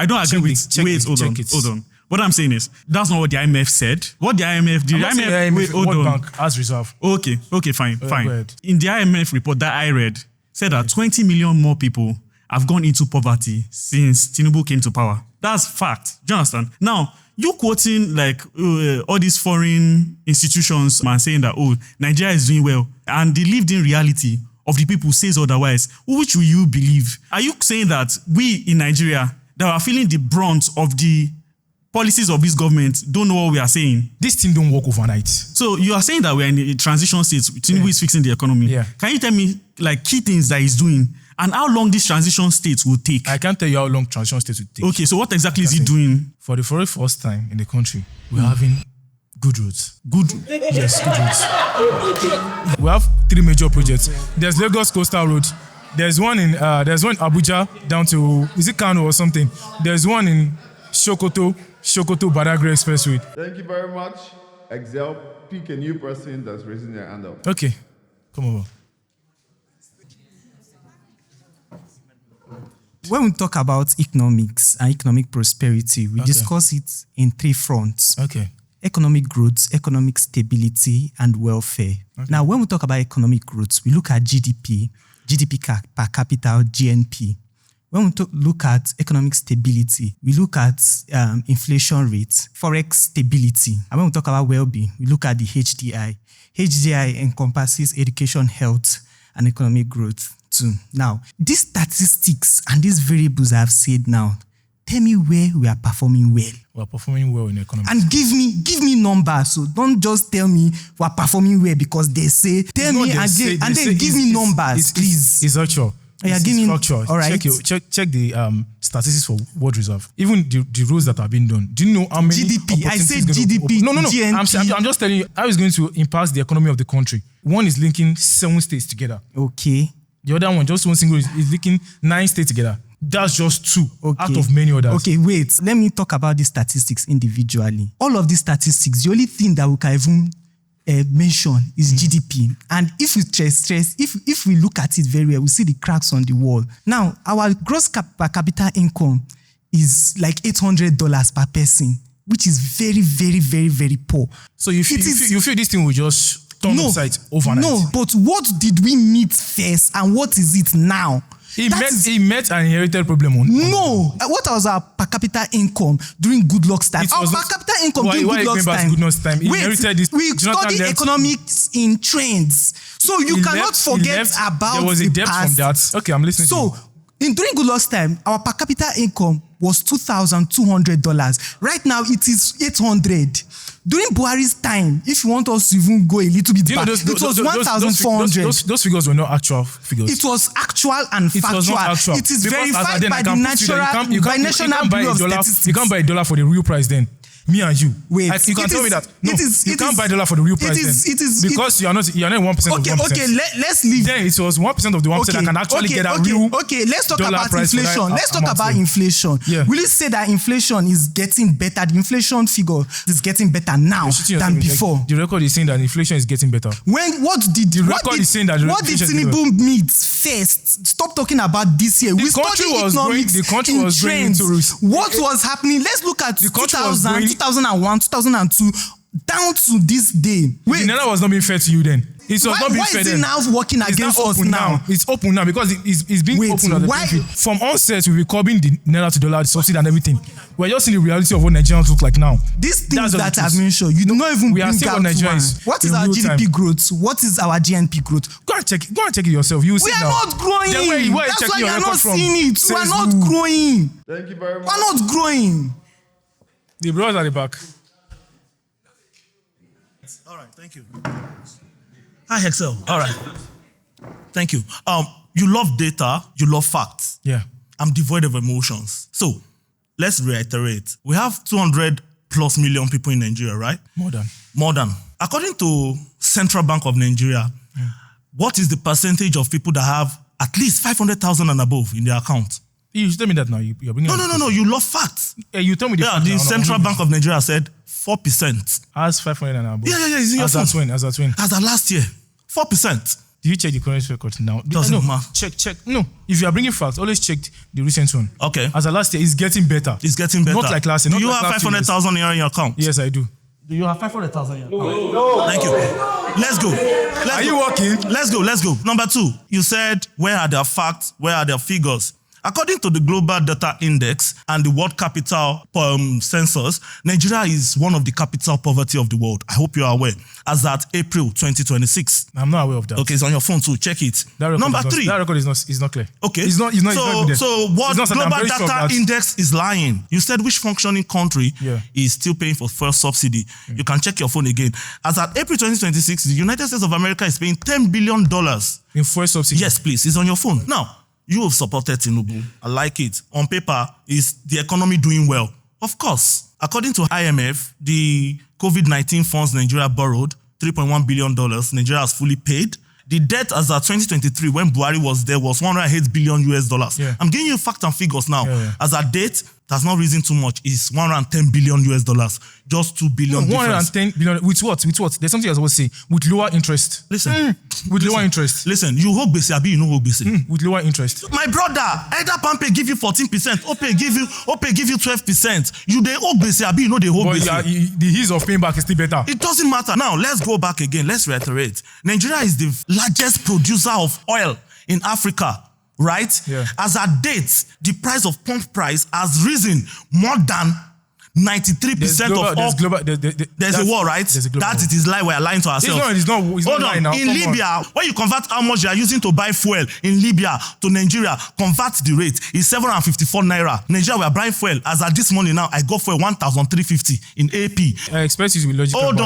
don't agree with. Wait, hold on. What I'm saying is that's not what the IMF said. What the IMF wait, hold World on. Bank has reserve. Okay, fine. Go ahead. In the IMF report that I read, said that 20 million more people have gone into poverty since Tinubu came to power. That's fact. Do you understand? Now, you quoting like all these foreign institutions and saying that, Nigeria is doing well, and the lived-in reality of the people says otherwise. Which will you believe? Are you saying that we in Nigeria that are feeling the brunt of the policies of this government don't know what we are saying? This thing don't work overnight. So you are saying that we're in a transition state. Tinubu is fixing the economy. Yeah. Can you tell me like key things that he's doing and how long this transition state will take? I can't tell you how long transition state will take. Okay, so what exactly is he doing? For the very first time in the country, we're having good roads. Good roads. We have 3 major projects. There's Lagos Coastal Road. There's one in Abuja down to, is it Kano or something? There's one in Sokoto Badagry Expressway. Thank you very much. Excel, pick a new person that's raising their hand up. Okay, come over. When we talk about economics and economic prosperity, we discuss it in 3 fronts. Okay. Economic growth, economic stability, and welfare. Okay. Now, when we talk about economic growth, we look at GDP per capita, GNP. When we look at economic stability, we look at inflation rates, forex stability. And when we talk about well-being, we look at the HDI. HDI encompasses education, health, and economic growth too. Now, these statistics and these variables I've said now, tell me where we are performing well. We are performing well in economics. And give me numbers. So don't just tell me we are performing well because they say. Tell me and then give me numbers, please. It's actual. Yeah, give me. All right. Check the statistics for World Reserve. Even the rules that have been done. Do you know how many GDP? I said GDP. No. GNP. I'm just telling you how it's going to impact the economy of the country. One is linking 7 states together. Okay. The other one, just one single, is linking 9 states together. That's just 2 out of many others. Okay, wait. Let me talk about these statistics individually. All of these statistics, the only thing that we can even mention is GDP. And if we if we look at it very well, we see the cracks on the wall. Now, our gross per capita income is like $800 per person, which is very, very, very, very poor. So you feel this thing will just turn upside overnight? No, but what did we meet first and what is it now? He met an inherited problem. No. What was our per capita income during Goodluck's time? Our per capita income during Goodluck's time. We study economics in trends. So you cannot forget about there was a depth past. From that. Okay, I'm listening. So during Goodluck's time, our per capita income was $2,200. Right now, it is $800. During Buhari's time, if you want us to even go a little bit back, it was 1,400. Those figures were not actual figures. It was actual and factual. It was not actual. It is verified by the National Bureau of Statistics. You can't buy $1 for the real price then. Me and you. Wait, you can tell me that. No, you can't buy dollar for the real price. Because you're not 1% of 1%. Okay, let's leave. Then it was 1% of the 1% that can actually get a real. Okay, let's talk about price inflation. Let's talk about inflation. Yeah. Will you say that inflation is getting better? The inflation figure is getting better now than before. The record is saying that inflation is getting better. What did Tinubu meet first? Stop talking about this year. We studied economics in trends. What was happening? Let's look at 2000, 2001, 2002, down to this day. Wait, the Naira was not being fair to you then. It was not being fair then. Why is it now working against us now? It's open now because it's being open on the country. From onset, we were curbing the Naira to dollar, the subsidy and everything. We're just seeing the reality of what Nigerians look like now. These things that I've mentioned, you do not even bring out Nigerians. What is our GDP growth? What is our GNP growth? Go and check it yourself. You see now. We are not growing. That's why you are not seeing it. We are not growing. Thank you very much. We are not growing. The brothers at the back. All right, thank you. Hi, Excel. All right. Thank you. You love data, you love facts. Yeah. I'm devoid of emotions. So, let's reiterate. We have 200 plus million people in Nigeria, right? More than. According to Central Bank of Nigeria, what is the percentage of people that have at least 500,000 and above in their account? You tell me that now. You're bringing No. You love facts. You tell me the Central Bank of Nigeria said 4%. As 500 and above. Yeah. It's in your phone. As that win. As of last year, 4%. Do you check the current record now? Doesn't matter. Check. No. If you are bringing facts, always check the recent one. Okay. As of last year, it's getting better. It's getting better. Not like last year. Do you have 500,000 naira in your account? Yes, I do. Do you have 500,000 naira? No. Thank you. Let's go. Are you working? Let's go. Number 2, you said, where are their facts? Where are their figures? According to the Global Data Index and the World Capital Census, Nigeria is one of the capital poverty of the world. I hope you are aware. As at April 2026. I'm not aware of that. Okay, it's on your phone too. Check it. Number 3. That record is not clear. Okay. It's not so what Global Data Index is lying? You said which functioning country is still paying for fuel subsidy. You can check your phone again. As at April 2026, the United States of America is paying $10 billion in fuel subsidy. Yes, please. It's on your phone. Now, you have supported Tinubu. I like it. On paper, is the economy doing well? Of course. According to IMF, the COVID-19 funds Nigeria borrowed, $3.1 billion, Nigeria has fully paid. The debt as of 2023, when Buhari was there, was $108 billion US. Yeah. I'm giving you facts and figures now. As a date, that's not risen too much. It's $110 billion US. Just $2 billion difference. 110 billion. With what? There's something I was supposed to say. With lower interest. Listen. Lower interest. Listen, you hold bese, abi you no hold bese. With lower interest. My brother, either Pampe give you 14%, Ope give you 12%. You dey hold bese, abi you know they hold bese. The ease of paying back is still better. It doesn't matter. Now, let's go back again. Let's reiterate. Nigeria is the largest producer of oil in Africa. Right? Yeah. As at date, the price of pump price has risen more than 93% of all. There's a war, right? That it is lie we're lying to ourselves. It's not lying now. In Libya, when you convert how much you are using to buy fuel in Libya to Nigeria, convert the rate. It's 754 naira. Nigeria, we are buying fuel. As at this morning now, I go for 1,350 in AP. I expect you to be logical. Hold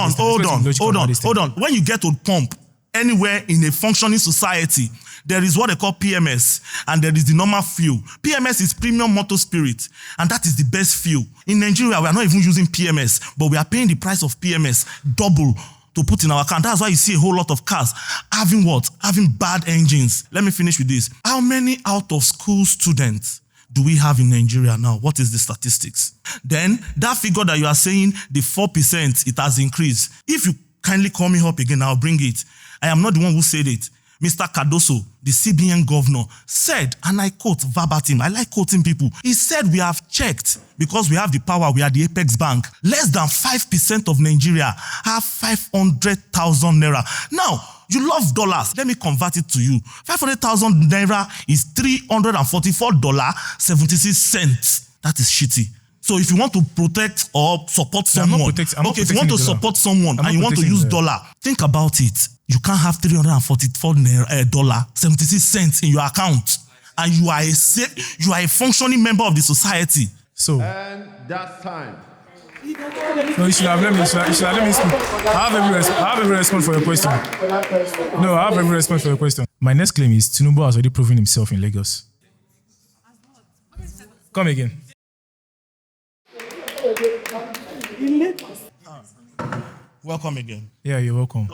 on. When you get to pump anywhere in a functioning society, there is what they call PMS, and there is the normal fuel. PMS is premium motor spirit, and that is the best fuel. In Nigeria, we are not even using PMS, but we are paying the price of PMS double to put in our account. That's why you see a whole lot of cars having what? Having bad engines. Let me finish with this. How many out-of-school students do we have in Nigeria now? What is the statistics? Then, that figure that you are saying, the 4%, it has increased. If you kindly call me up again, I'll bring it. I am not the one who said it. Mr. Cardoso, the CBN governor, said, and I quote verbatim, I like quoting people. He said, we have checked, because we have the power, we are the apex bank. Less than 5% of Nigeria have 500,000 naira. Now, you love dollars. Let me convert it to you. 500,000 naira is $344.76. That is shitty. So if you want to protect or support someone, if you want to support someone and you want to use dollar, think about it. You can't have $344.76 in your account, and you are a functioning member of the society. So, and that's time. No, you should have let me speak. I have every response for your question. No, I have every response for your question. My next claim is Tinubu has already proven himself in Lagos. Come again. Welcome again. Yeah, you're welcome.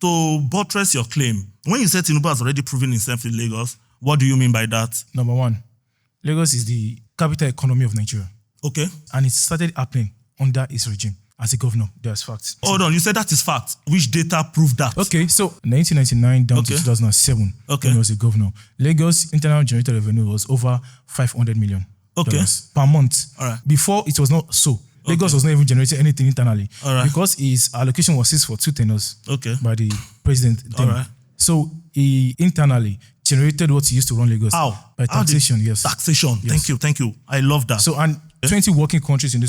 To buttress your claim, when you say Tinubu has already proven himself in Lagos, what do you mean by that? Number one, Lagos is the capital economy of Nigeria. Okay. And it started happening under his regime as a governor. There's facts. Hold on, you said that is fact. Which data prove that? Okay, so 1999 down to 2007, when he was a governor, Lagos internal generated revenue was over $500 million per month. All right. Before, it was not so. Lagos was not even generating anything internally because his allocation was fixed for 2 tenures by the president. Then. So he internally generated what he used to run Lagos. How? By taxation, yes. Taxation. Yes. Thank you. I love that. So, and 20 working countries in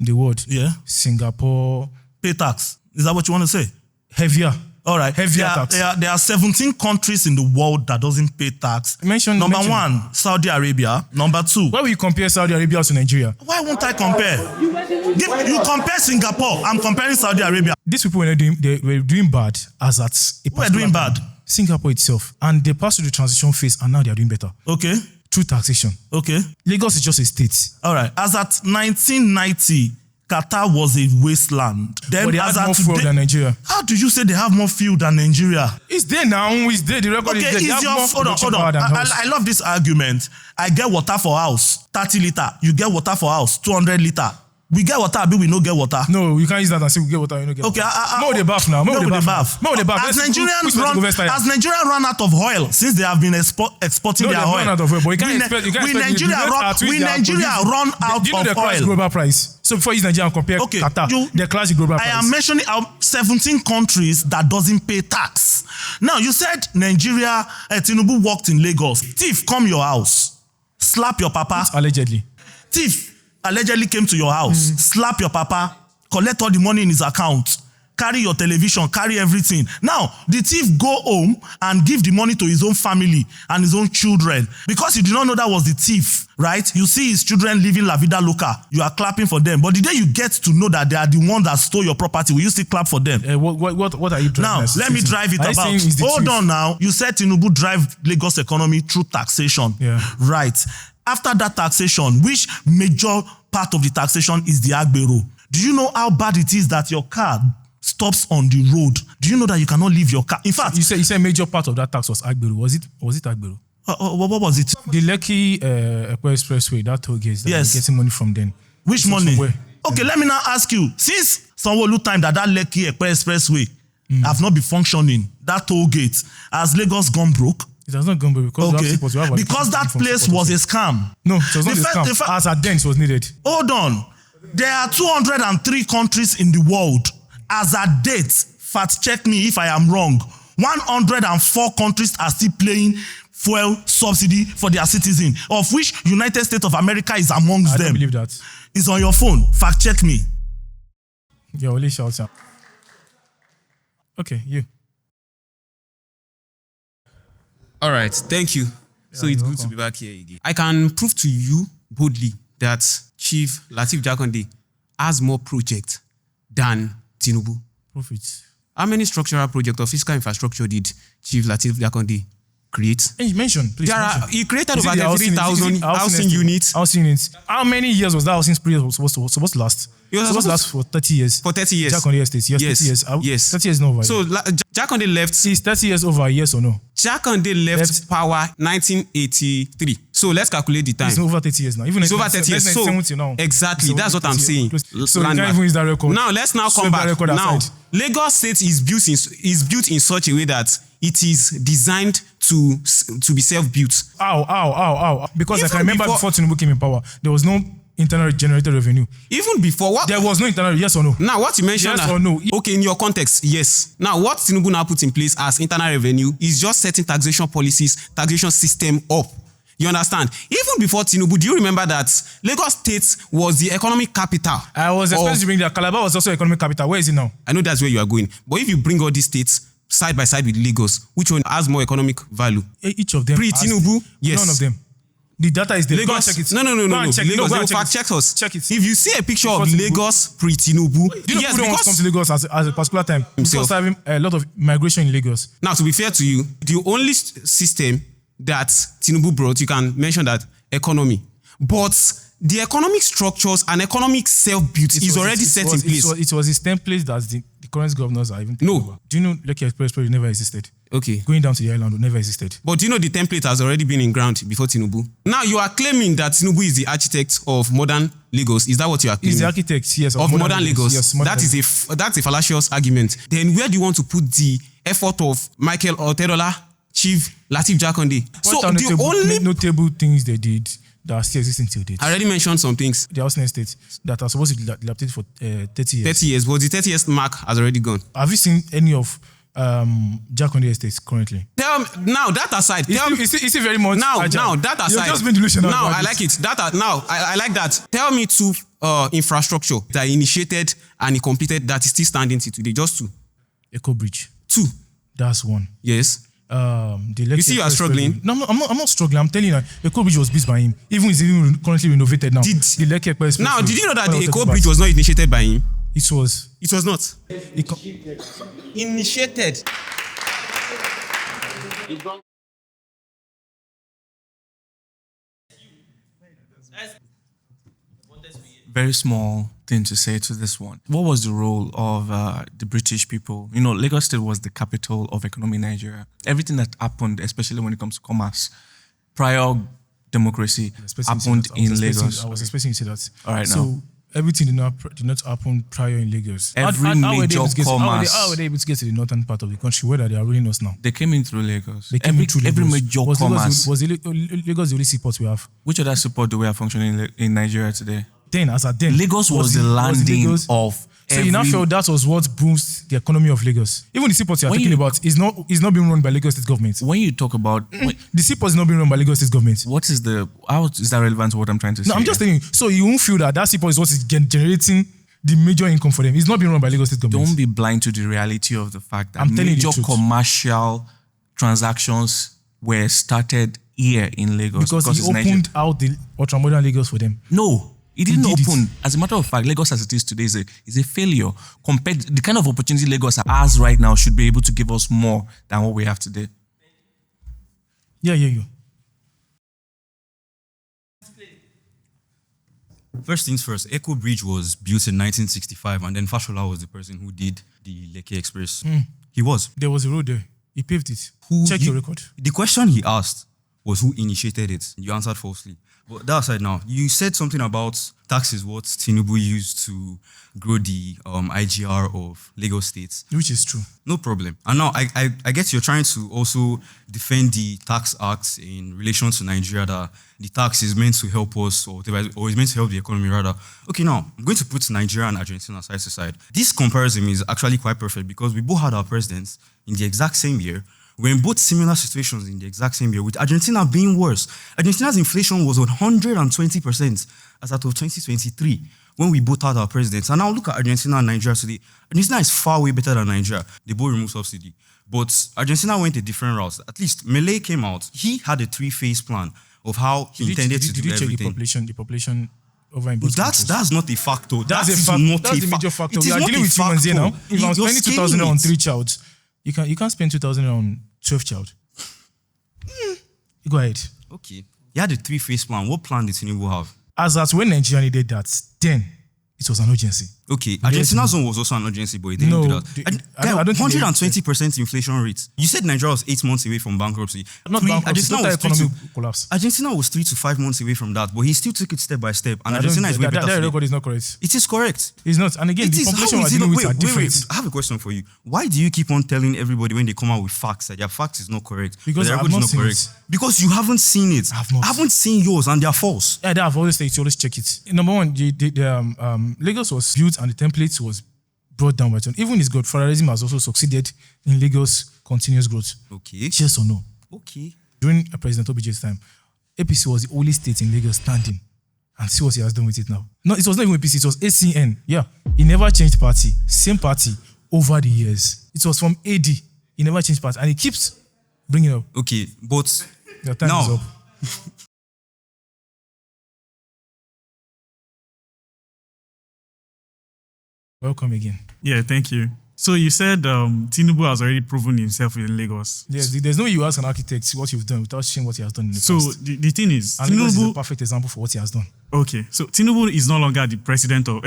the world. Yeah. Singapore. Pay tax. Is that what you want to say? Heavier. All right. Heavier tax. There are 17 countries in the world that doesn't pay tax. Number one, Saudi Arabia. Number two. Why will you compare Saudi Arabia to Nigeria? Why won't I compare? You compare Singapore. I'm comparing Saudi Arabia. These people were doing bad as at a We're doing bad. Singapore itself. And they passed through the transition phase and now they are doing better. Okay. Through taxation. Okay. Lagos is just a state. All right. As at 1990, Qatar was a wasteland. Then but they as had at more fuel today, than Nigeria. How do you say they have more fuel than Nigeria? It's there now. It's there. The record is there. Hold on. I love this argument. I get water for house, 30 liter. You get water for house, 200 liter. We get water, but we no get water. No, you can't use that and say we get water, you no get water. Okay, more the bath now. More the bath. As Nigerians run out of oil since they have been exporting their oil. Run out of oil, but you can't expect Nigeria run out do you know the of class oil? global price? So before you use Nigeria and compare Qatar, the class global price. I am mentioning 17 countries that doesn't pay tax. Now you said Nigeria, Tinubu walked in Lagos. Thief come your house, slap your papa. Allegedly. Thief allegedly came to your house, slap your papa, collect all the money in his account, carry your television, carry everything. Now, the thief go home and give the money to his own family and his own children. Because you did not know that was the thief, right? You see his children living La Vida Loca. You are clapping for them. But the day you get to know that they are the one that stole your property, will you still clap for them? What are you driving? Now, let me drive it about. Hold on now. You said Tinubu drive Lagos economy through taxation. Yeah. Right. After that taxation, which major part of the taxation is the Agbero? Do you know how bad it is that your car stops on the road? Do you know that you cannot leave your car? In fact, you said major part of that tax was Agbero. Was it Agbero? What was it? The Lekki Expressway, that toll gate. Yes. Getting money from them. Which money? Okay, let me now ask you. Since Sanwo-Olu time that Lekki Expressway have not been functioning, that toll gate, has Lagos gone broke? It has not gone broke because that place was a scam. No, it was not a scam. As at then, it was needed. Hold on. There are 203 countries in the world. As at date, fact check me if I am wrong, 104 countries are still paying fuel subsidy for their citizens, of which United States of America is amongst them. I don't believe that. It's on your phone. Fact check me. You're only shouting. Okay, you. All right, thank you. So it's good to be back here again. I can prove to you boldly that Chief Lateef Jakande has more projects than Tinubu. Profits. How many structural projects or fiscal infrastructure did Chief Lateef Jakande create? Hey, mention, please. He created over 33,000 housing units. Housing units. How many years was that housing spree supposed to last? It was supposed to last for 30 years. For 30 years. Jakande Estate. Yes, 30 years. Yes. 30 years no over. So Jakande left. Is 30 years over, yes or no? Jakande left power 1983. So let's calculate the time. It's over 30 years now. Even it's over 30 years. So now. Exactly. That's what I'm saying. So you can't even use that record. Now let's now come back. Now Lagos State is built in such a way that it is designed to be self-built. Ow. Because even I can remember before Tinubu came in power, there was no internal generated revenue. Even before what? There was no internal, yes or no? Now what you mentioned. Yes or no? Okay, in your context, yes. Now what Tinubu now put in place as internal revenue is just setting taxation policies, taxation system up. You understand? Even before Tinubu, do you remember that Lagos State was the economic capital? I was expecting to bring that. Calabar was also economic capital. Where is it now? I know that's where you are going. But if you bring all these states side by side with Lagos, which one has more economic value? Each of them. Pre-Tinubu, yes. None of them. The data is there. Lagos. Check it. No. Lagos. They will fact check us. Check it. If you see a picture of Lagos pre-Tinubu, do you know people don't want to come to Lagos as a particular time? Because having a lot of migration in Lagos. Now, to be fair to you, the only system that Tinubu brought, you can mention that economy. But the economic structures and economic self-built is already set in place. It was his template that the current governors are even thinking about. Do you know Lekki Express never existed? Okay. Going down to the island never existed. But do you know the template has already been in ground before TINUBU? Now you are claiming that TINUBU is the architect of modern Lagos. Is that what you are claiming? He's the architect, yes, of modern Lagos. Yes, that's a fallacious argument. Then where do you want to put the effort of Michael Otedola, Chief Lateef Jakonde? So the only notable things they did that still exist until date. I already mentioned some things. The housing estate that are supposed to be dilapidated for 30 years. 30 years, but the 30 years mark has already gone. Have you seen any of Jakonde estates currently? Now that aside, is it very much now that aside. You've just been delusional. Now I like it. I like that. Tell me two infrastructure that initiated and completed that is still standing till today. Just two. Eco Bridge. Two. That's one. Yes. You see, you are struggling. No, I'm not struggling. I'm telling you, the Eco Bridge was built by him. Even it's even currently renovated now. Now, did you know that the Eco Bridge was not initiated by him? It was. It was not. Initiated. Very small thing to say to this one. What was the role of the British people? You know, Lagos State was the capital of economy in Nigeria. Everything that happened, especially when it comes to commerce, prior democracy happened in Lagos. I was expecting you to say that. All right, so now. Everything did not happen prior in Lagos. Every major commerce. How were they able to get to the northern part of the country where they are ruling us now? They came in through Lagos. Every major commerce. Was Lagos the only seaport we have? Which other seaport do we have functioning in Nigeria today? Lagos was the landing of. So you now feel that was what boosts the economy of Lagos. Even the seaport you're talking about is not being run by Lagos State government. When you talk about the seaport is not being run by Lagos State government. How is that relevant to what I'm trying to say? No, I'm just saying. So you won't feel that seaport is what is generating the major income for them. It's not being run by Lagos State government. Don't be blind to the reality of the fact that I'm telling major you commercial transactions were started here in Lagos because he opened out the ultra-modern Lagos for them. No. It didn't open. As a matter of fact, Lagos as it is today is a failure. Compared to the kind of opportunity Lagos has right now should be able to give us more than what we have today. Yeah. First things first, Eco Bridge was built in 1965 and then Fashola was the person who did the Lekki Express. He was. There was a road there. He paved it. Check your record. The question he asked was who initiated it. You answered falsely. But that aside now, you said something about taxes, what TINUBU used to grow the IGR of Lagos State. Which is true. No problem. And now I guess you're trying to also defend the tax acts in relation to Nigeria, that the tax is meant to help us or is meant to help the economy rather. Okay, now I'm going to put Nigeria and Argentina side to side. This comparison is actually quite perfect because we both had our presidents in the exact same year. We're in both similar situations in the exact same year, with Argentina being worse. Argentina's inflation was 120% as at of 2023 when we both had our presidents. And now look at Argentina and Nigeria today. Argentina is far way better than Nigeria. They both removed subsidy. But Argentina went a different route. At least Milei came out. He had a 3-phase plan of how he intended to do everything. Did you check the population over in both countries? That's not a factor. That's a major factor. We are dealing with humans here now. If I'm spending 2,000 on 3 child, you can't spend 2,000 on 12 child. Go ahead. Okay. You had a 3-phase plan. What plan did TINUBU have? As at when Nigeria needed that, then it was an urgency. Okay. Argentina's one was also an urgency, but it didn't do that. I don't 120% inflation rate. You said Nigeria was 8 months away from bankruptcy. Not bankruptcy, total economic collapse. Argentina was 3 to 5 months away from that, but he still took it step by step. And Argentina is way better. That record is not correct. It is correct. It's not. And again, the population we're dealing with are different. Wait. I have a question for you. Why do you keep on telling everybody when they come out with facts that their facts is not correct? Because I have not seen it. Because you haven't seen it. I haven't seen yours and they're false. Yeah, I've always said you always check it. Number one, Lagos was built and the template was brought down by turn. Even his godfatherism has also succeeded in Lagos' continuous growth. Okay. Yes or no? Okay. During President OBJ's time, APC was the only state in Lagos standing. And see what he has done with it now. No, it was not even APC, it was ACN. Yeah. He never changed party. Same party over the years. It was from AD. He never changed party. And he keeps bringing it up. Okay, but your time is up. Welcome again. Yeah, thank you. So you said TINUBU has already proven himself in Lagos. Yes, there's no way you ask an architect what you've done without seeing what he has done in the past. So the thing is, and Lagos is a perfect example for what he has done. Okay, so Tinubu is no longer the president of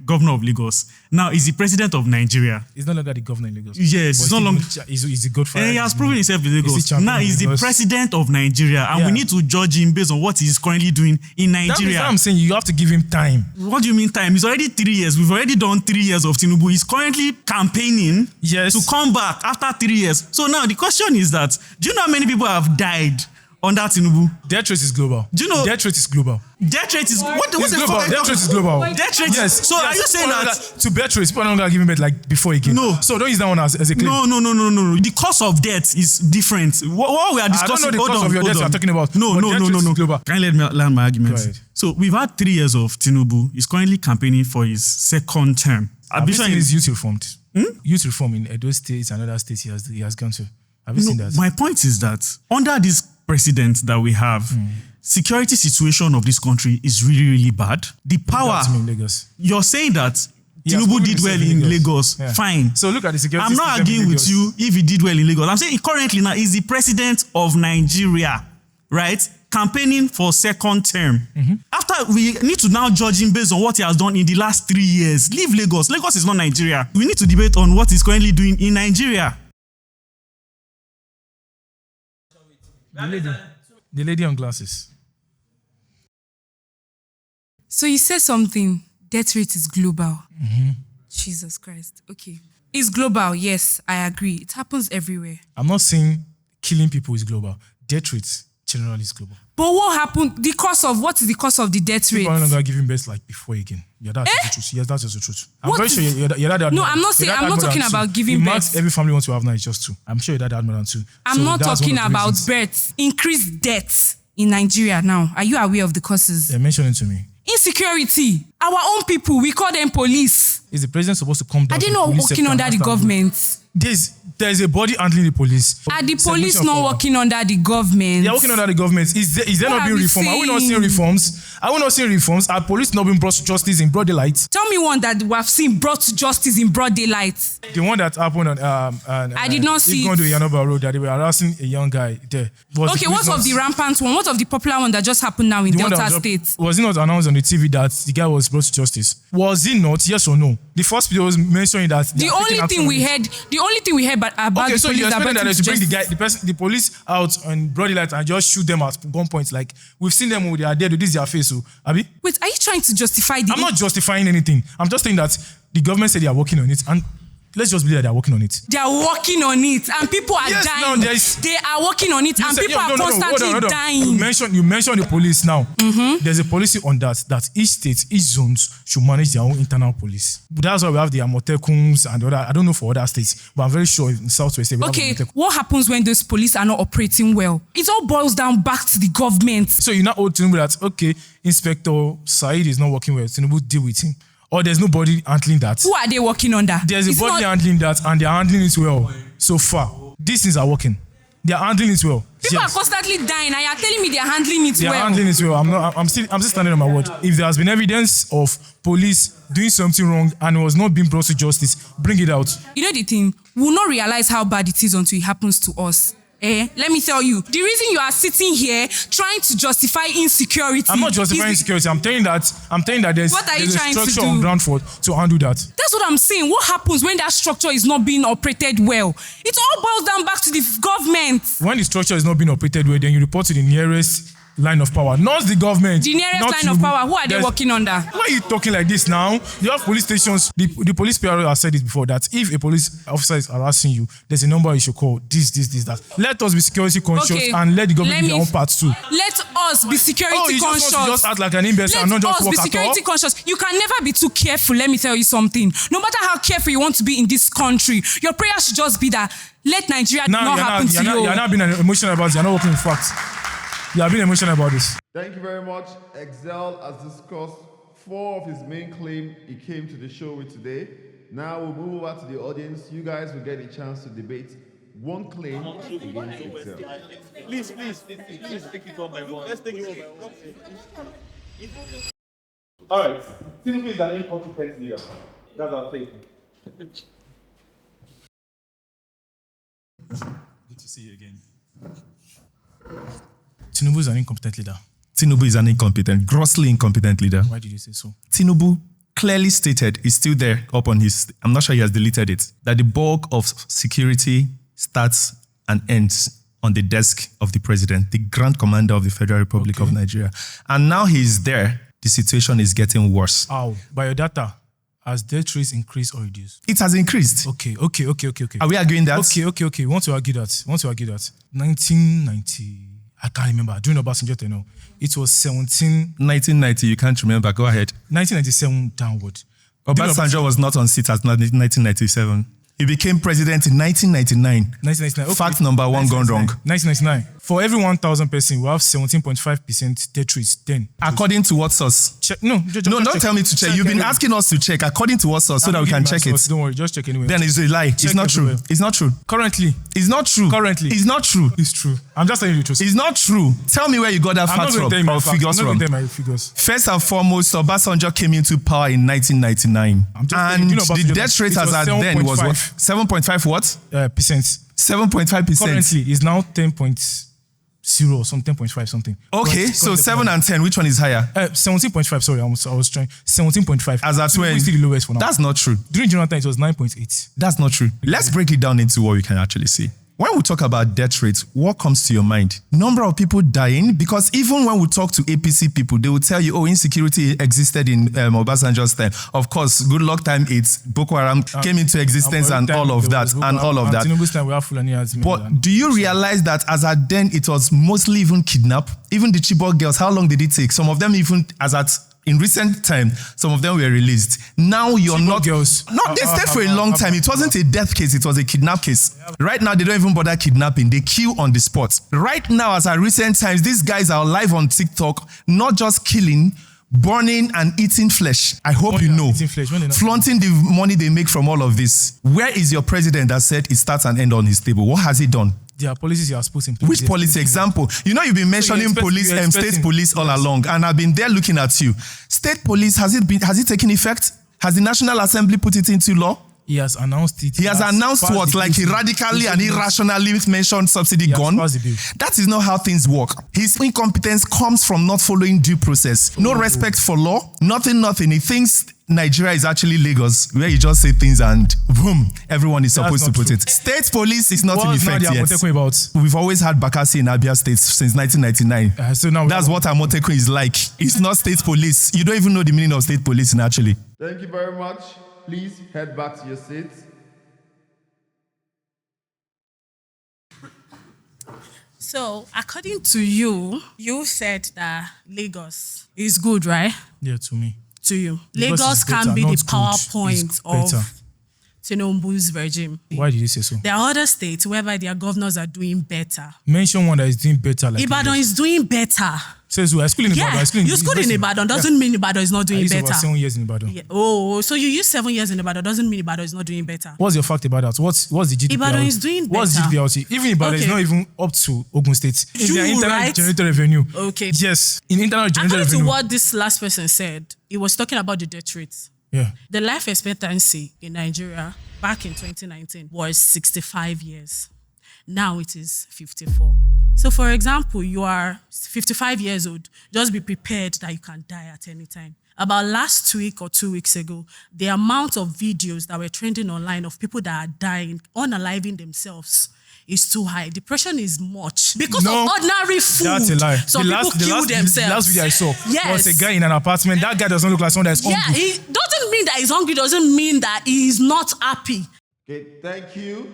governor of Lagos. Now he's the president of Nigeria. He's no longer the governor in Lagos. Yes, he's no longer. He's a good father. He has proven himself in Lagos. Now he's the president of Nigeria, and we need to judge him based on what he's currently doing in Nigeria. That's what I'm saying. You have to give him time. What do you mean time? It's already 3 years. We've already done 3 years of Tinubu. He's currently campaigning to come back after 3 years. So now the question is that, do you know how many people have died under Tinubu? Death rate is global. Do you know? Death rate is global. Death rate is what? What's global. Death rate is global. Death rate. Yes. So are you saying that to death rate, people are not gonna give him it like before again? No. So don't use that one as a claim. No. The cause of death is different. What we are discussing. I don't know the cause of your death you're talking about. No. Can you let me land my argument? Go ahead. So we've had 3 years of Tinubu. He's currently campaigning for his second term. Have you seen his youth reformed? Youth reform in Edo State and other states he has gone to. Have you seen that? My point is that under this president that we have, security situation of this country is really, really bad. The power. You're saying that Tinubu did well in Lagos. Yeah. Fine. So look at the security. I'm not arguing with you if he did well in Lagos. I'm saying currently now he's the president of Nigeria, right? Campaigning for second term. After we need to now judge him based on what he has done in the last 3 years. Leave Lagos. Lagos is not Nigeria. We need to debate on what he's currently doing in Nigeria. The lady on glasses. So you said something. Death rate is global. Jesus Christ. Okay. It's global. Yes, I agree. It happens everywhere. I'm not saying killing people is global. Death rate generally is global. But what happened? What is the cause of the death rate? People are not going to give him best like before again. Yeah, that's the truth. Yes, that's just the truth. I'm very sure you're that. No, I'm not saying. I'm not talking about giving birth. Every family wants to have now is just 2. I'm sure your dad had more than 2. I'm not talking about birth. Increased deaths in Nigeria now. Are you aware of the causes? Yeah, mention it to me. Insecurity. Our own people, we call them police. Is the president supposed to come down? Are they not working under the government? There's a body handling the police. Are the police not working under the government? They're working under the government. Is there not being reform? Are we not seeing reforms? Are we not seeing reforms? Are police not being brought to justice in broad daylight? Tell me one that we have seen brought to justice in broad daylight. The one that happened on I did not see going to Yanoba Road that they were harassing a young guy there. Okay, what of the rampant one? What of the popular one that just happened now in Delta State? Was it not announced on the TV that the guy was brought to justice? Was it not? Yes or no? The first video was mentioning that the only thing we heard about okay, the so police you expecting that they should bring the police out on broad daylight and just shoot them at gunpoint? Like we've seen them when they are dead. This is their face. So, Abi? Wait, are you trying to justify the? I'm not justifying anything. I'm just saying that the government said they are working on it, and let's just believe that they are working on it. They are working on it, and people are dying. They are working on it, and people are constantly dying. You mentioned the police now. There's a policy on that each state, each zones should manage their own internal police. But that's why we have the Amotekuns and other. I don't know for other states, but I'm very sure in Southwest. Okay, what happens when those police are not operating well? It all boils down back to the government. So you now owe Tinubu that, okay, Inspector Said is not working well. Tinubu deal with him. Or there's nobody handling that. Who are they working under? There's a body handling that, and they're handling it well so far. These things are working. They're handling it well. People are constantly dying, and you're telling me they're handling it well. They're handling it well. I'm still standing on my word. If there has been evidence of police doing something wrong and it was not being brought to justice, bring it out. You know the thing, we'll not realize how bad it is until it happens to us. Let me tell you, the reason you are sitting here trying to justify insecurity. I'm not justifying insecurity. I'm telling that there's a structure on ground to handle that. That's what I'm saying. What happens when that structure is not being operated well? It all boils down back to the government. When the structure is not being operated well, then you report to the nearest line of power, not the government. The nearest line of power, who are they working under? Why are you talking like this now? You have police stations. The police PRO has said it before that if a police officer is harassing you, there's a number you should call. This, that. Let us be security conscious and let the government do their own part too. Let us be security conscious. You just act like an imbecile and not just work at all. Let us be security conscious. You can never be too careful. Let me tell you something. No matter how careful you want to be in this country, your prayer should just be that let Nigeria not happen to you. You're not being emotional about it. You're not working with facts. You have been emotional about this. Thank you very much. Excel has discussed 4 of his main claims he came to the show with today. Now we'll move over to the audience. You guys will get a chance to debate one claim against Excel. Please take it one by one. Let's take it one by one. All right. Tinubu is an incompetent leader. That's our thing. Good to see you again. Tinubu is an incompetent leader. Tinubu is an incompetent, grossly incompetent leader. Why did you say so? Tinubu clearly stated, is still there up on his, I'm not sure he has deleted it, that the bulk of security starts and ends on the desk of the president, the Grand Commander of the Federal Republic of Nigeria. And now he's there, the situation is getting worse. How? By your data, has death rates increased or reduced? It has increased. Okay. Are we arguing that? Okay. Want to argue that. 1990, I can't remember. During Obasanjo tenure, it was 1990, you can't remember. Go ahead. 1997 downward. Obasanjo was not on seat as 1997. He became president in 1999. 1999. Okay. Fact number one gone wrong. 1999. For every 1,000 person, we have 17.5% death rates then. According to what source? Check. No, don't tell me to check. You've been asking us to check. According to what source so that we can check it. Don't worry, just check anyway. Then it's a lie. It's not true. It's not true. Currently. It's not true. Currently. It's not true. It's true. I'm just telling you the truth. It's not true. Tell me where you got that fact from. Or figures from. I'm not going to tell my figures. First and foremost, Obasanjo came into power in 1999. And the death rate as at then was what? 7.5 what? Percent. 7.5%. Currently is now 10.0 or some 10.5 something. Okay, so 7 and 10, which one is higher? 17.5, sorry, I was trying. 17.5. As at when? It's still the lowest for now. That's not true. During Jonathan, it was 9.8. That's not true. Let's break it down into what we can actually see. When we talk about death rates, what comes to your mind? Number of people dying, because even when we talk to APC people, they will tell you, oh, insecurity existed in Obasanjo's time. Of course, good luck time, it's Boko Haram came into existence and all of that, and all of that. Tinubu's time, we have Fulani as but do you realize that as at then, it was mostly even kidnap? Even the Chibok girls, how long did it take? Some of them even as at in recent time, some of them were released. Now you're Chibok not girls. No, they stayed for a long time. It wasn't a death case, it was a kidnap case. Right now, they don't even bother kidnapping. They kill on the spot. Right now, as at recent times, these guys are live on TikTok, not just killing, burning and eating flesh. I hope you know. Flaunting the money they make from all of this. Where is your president that said it starts and ends on his table? What has he done? There are policies you are supposed to implement. Which policy? Example. You know, you've been mentioning police and state police all along, and I've been there looking at you. State police, has it taken effect? Has the National Assembly put it into law? He has announced it. He has announced what? Like he radically and irrationally mentioned subsidy gone? That is not how things work. His incompetence comes from not following due process. No respect for law, nothing. He thinks Nigeria is actually Lagos, where you just say things and boom, everyone is supposed to put it. State police is not in effect yet. We've always had Bakassi in Abia State since 1999. So now that's what Amotekun is like. It's not state police. You don't even know the meaning of state police actually. Thank you very much. Please head back to your seats. So, according to you, you said that Lagos is good, right? Yeah, to me. To you. Lagos can be the PowerPoint of Tinubu's regime. Why did you say so? There are other states whereby their governors are doing better. Mention one that is doing better. Like Ibadan is doing better. Says who? I school in Ibadan. You school in Ibadan doesn't mean Ibadan is not doing better. Over 7 years in Ibadan. Yeah. Oh, so you use 7 years in Ibadan doesn't mean Ibadan is not doing better. What's your fact about that? What's the GDP? Ibadan is doing better. What's GDP? Even Ibadan is not even up to Ogun State. True, their internal right? generated revenue. Okay. Yes, in internal generated revenue. According to what this last person said, he was talking about the death rates. Yeah. The life expectancy in Nigeria back in 2019 was 65 years. Now it is 54. So for example, you are 55 years old, just be prepared that you can die at any time. About last week or 2 weeks ago, the amount of videos that were trending online of people that are dying, unaliving themselves, is too high. Depression is much because of ordinary food. That's a lie. Some people kill themselves. The last video I saw was a guy in an apartment. That guy doesn't look like someone that's hungry. Yeah, he doesn't mean that he's hungry, doesn't mean that he's not happy. Okay, thank you.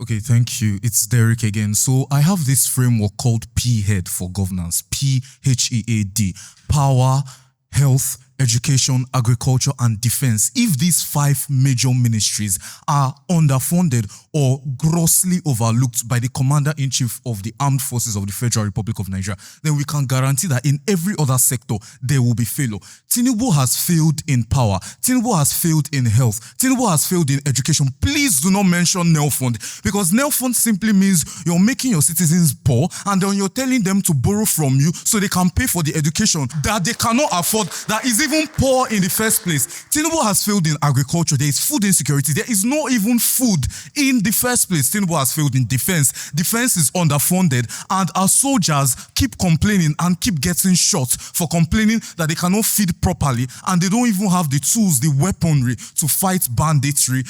Okay, thank you. It's Derek again. So I have this framework called PHEAD for governance. PHEAD. Power, health, education, agriculture, and defense. If these 5 major ministries are underfunded or grossly overlooked by the Commander-in-Chief of the Armed Forces of the Federal Republic of Nigeria, then we can guarantee that in every other sector, there will be failure. Tinubu has failed in power. Tinubu has failed in health. Tinubu has failed in education. Please do not mention NELFund, because NELFund simply means you're making your citizens poor and then you're telling them to borrow from you so they can pay for the education that they cannot afford, that isn't even poor in the first place. Tinubu has failed in agriculture. There is food insecurity. There is no even food in the first place. Tinubu has failed in defense. Defense is underfunded, and our soldiers keep complaining and keep getting shot for complaining that they cannot feed properly, and they don't even have the tools, the weaponry to fight banditry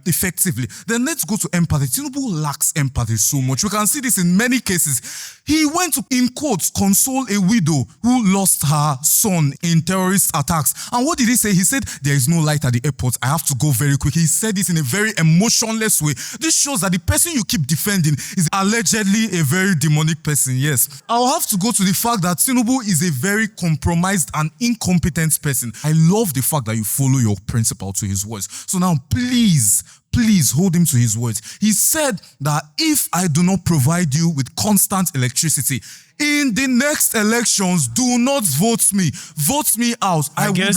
effectively. Then let's go to empathy. Tinubu lacks empathy so much. We can see this in many cases. He went to, in quotes, console a widow who lost her son in terrorist attacks. And what did he say? He said, there is no light at the airport. I have to go very quick. He said this in a very emotionless way. This shows that the person you keep defending is allegedly a very demonic person. Yes. I'll have to go to the fact that Tinubu is a very compromised and incompetent person. I love the fact that you follow your principal to his words. So now, please hold him to his words. He said that if I do not provide you with constant electricity, in the next elections, do not vote me. Vote me out. I guess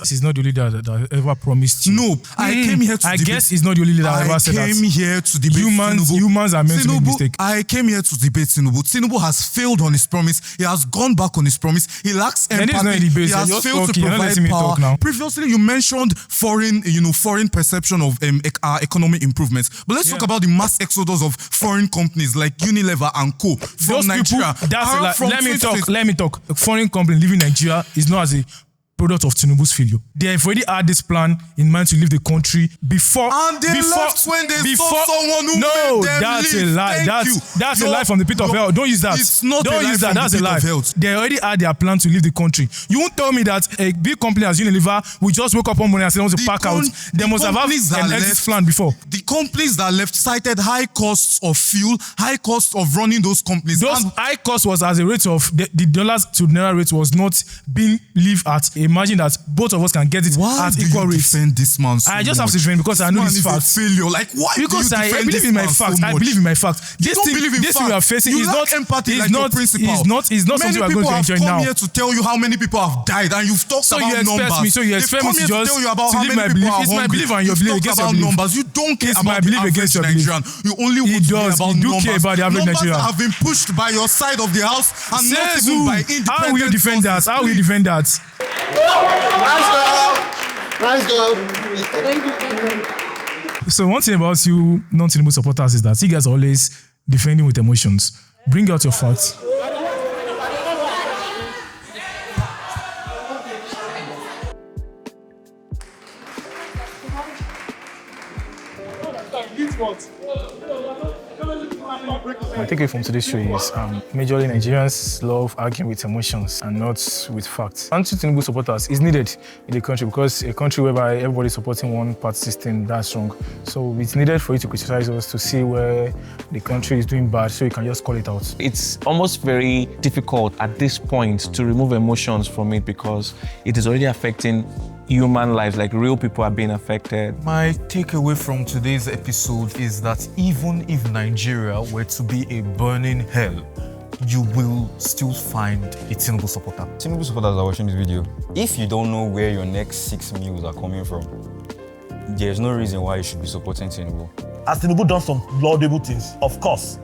he's not the leader that ever promised you. No, I came here to debate. I guess he's not the leader that ever said that. I came here to debate Humans are meant to make mistakes. I came here to debate Tinubu. Tinubu has failed on his promise. He has gone back on his promise. He lacks empathy. He has failed to provide power. Previously, you mentioned foreign perception of our economic improvements. But let's talk about the mass exodus of foreign companies like Unilever and Co. from Nigeria. Let me talk. A foreign company leaving Nigeria is not as a product of Tinubu's failure. They have already had this plan in mind to leave the country before. And they left when they saw someone who made them that's leave. a lie. That's a lie from the pit of hell. Don't use that. It's not Don't a lie use that. from That's the a pit lie. of hell. They already had their plan to leave the country. You won't tell me that a big company as Unilever will just wake up one morning and say they want to pack out. They must have had an exit plan before. The companies that left cited high costs of fuel, high costs of running those companies. Those high costs was as a rate of the dollars to naira rate was not being lived at. Imagine that both of us can get it at equal rates. This man so I just much? have to defend because I know this fact. Failure. Like why? Because I believe in my facts. I believe in my facts. This thing we are facing is not empathy. Is not something we are going to enjoy now. Many people have come here to tell you how many people have died, and you've talked about numbers. So you expect me to just tell you about how many people are hungry. It's my belief and your belief against your belief. Numbers. You don't care it's about my belief against your belief. Nigerian. You only want to care about numbers. Care about the average Nigerian. Numbers have been pushed by your side of the house and not even by independent. How will you defend that? How will you defend that? Nice girl. So one thing about you non-Tinubu supporters is that you guys are always defending with emotions. Bring out your facts. My takeaway from today's show is majorly Nigerians love arguing with emotions and not with facts. Anti-TINUBU supporters is needed in the country because a country whereby everybody is supporting one party system, that's wrong. So it's needed for you to criticize us to see where the country is doing bad so you can just call it out. It's almost very difficult at this point to remove emotions from it because it is already affecting human lives, like real people are being affected. My takeaway from today's episode is that even if Nigeria were to be a burning hell, you will still find a Tinubu supporter. Tinubu supporters are watching this video. If you don't know where your next 6 meals are coming from, there's no reason why you should be supporting Tinubu. Has Tinubu done some laudable things? Of course.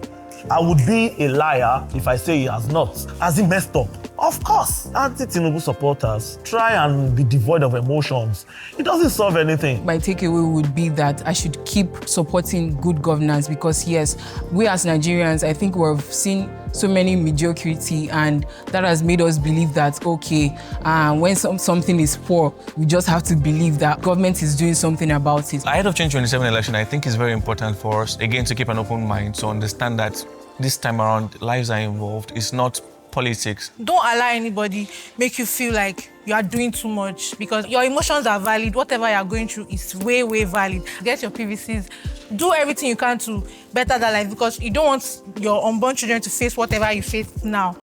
I would be a liar if I say he has not. Has he messed up? Of course. Anti-TINUBU supporters try and be devoid of emotions. It doesn't solve anything. My takeaway would be that I should keep supporting good governance because yes, we as Nigerians, I think we've seen so many mediocrity and that has made us believe that, okay, when something is poor, we just have to believe that government is doing something about it. Ahead of 2027 election, I think it's very important for us, again, to keep an open mind, to understand that this time around, lives are involved. It's not politics. Don't allow anybody make you feel like you are doing too much because your emotions are valid. Whatever you are going through is way, way valid. Get your PVCs. Do everything you can to better that life because you don't want your unborn children to face whatever you face now.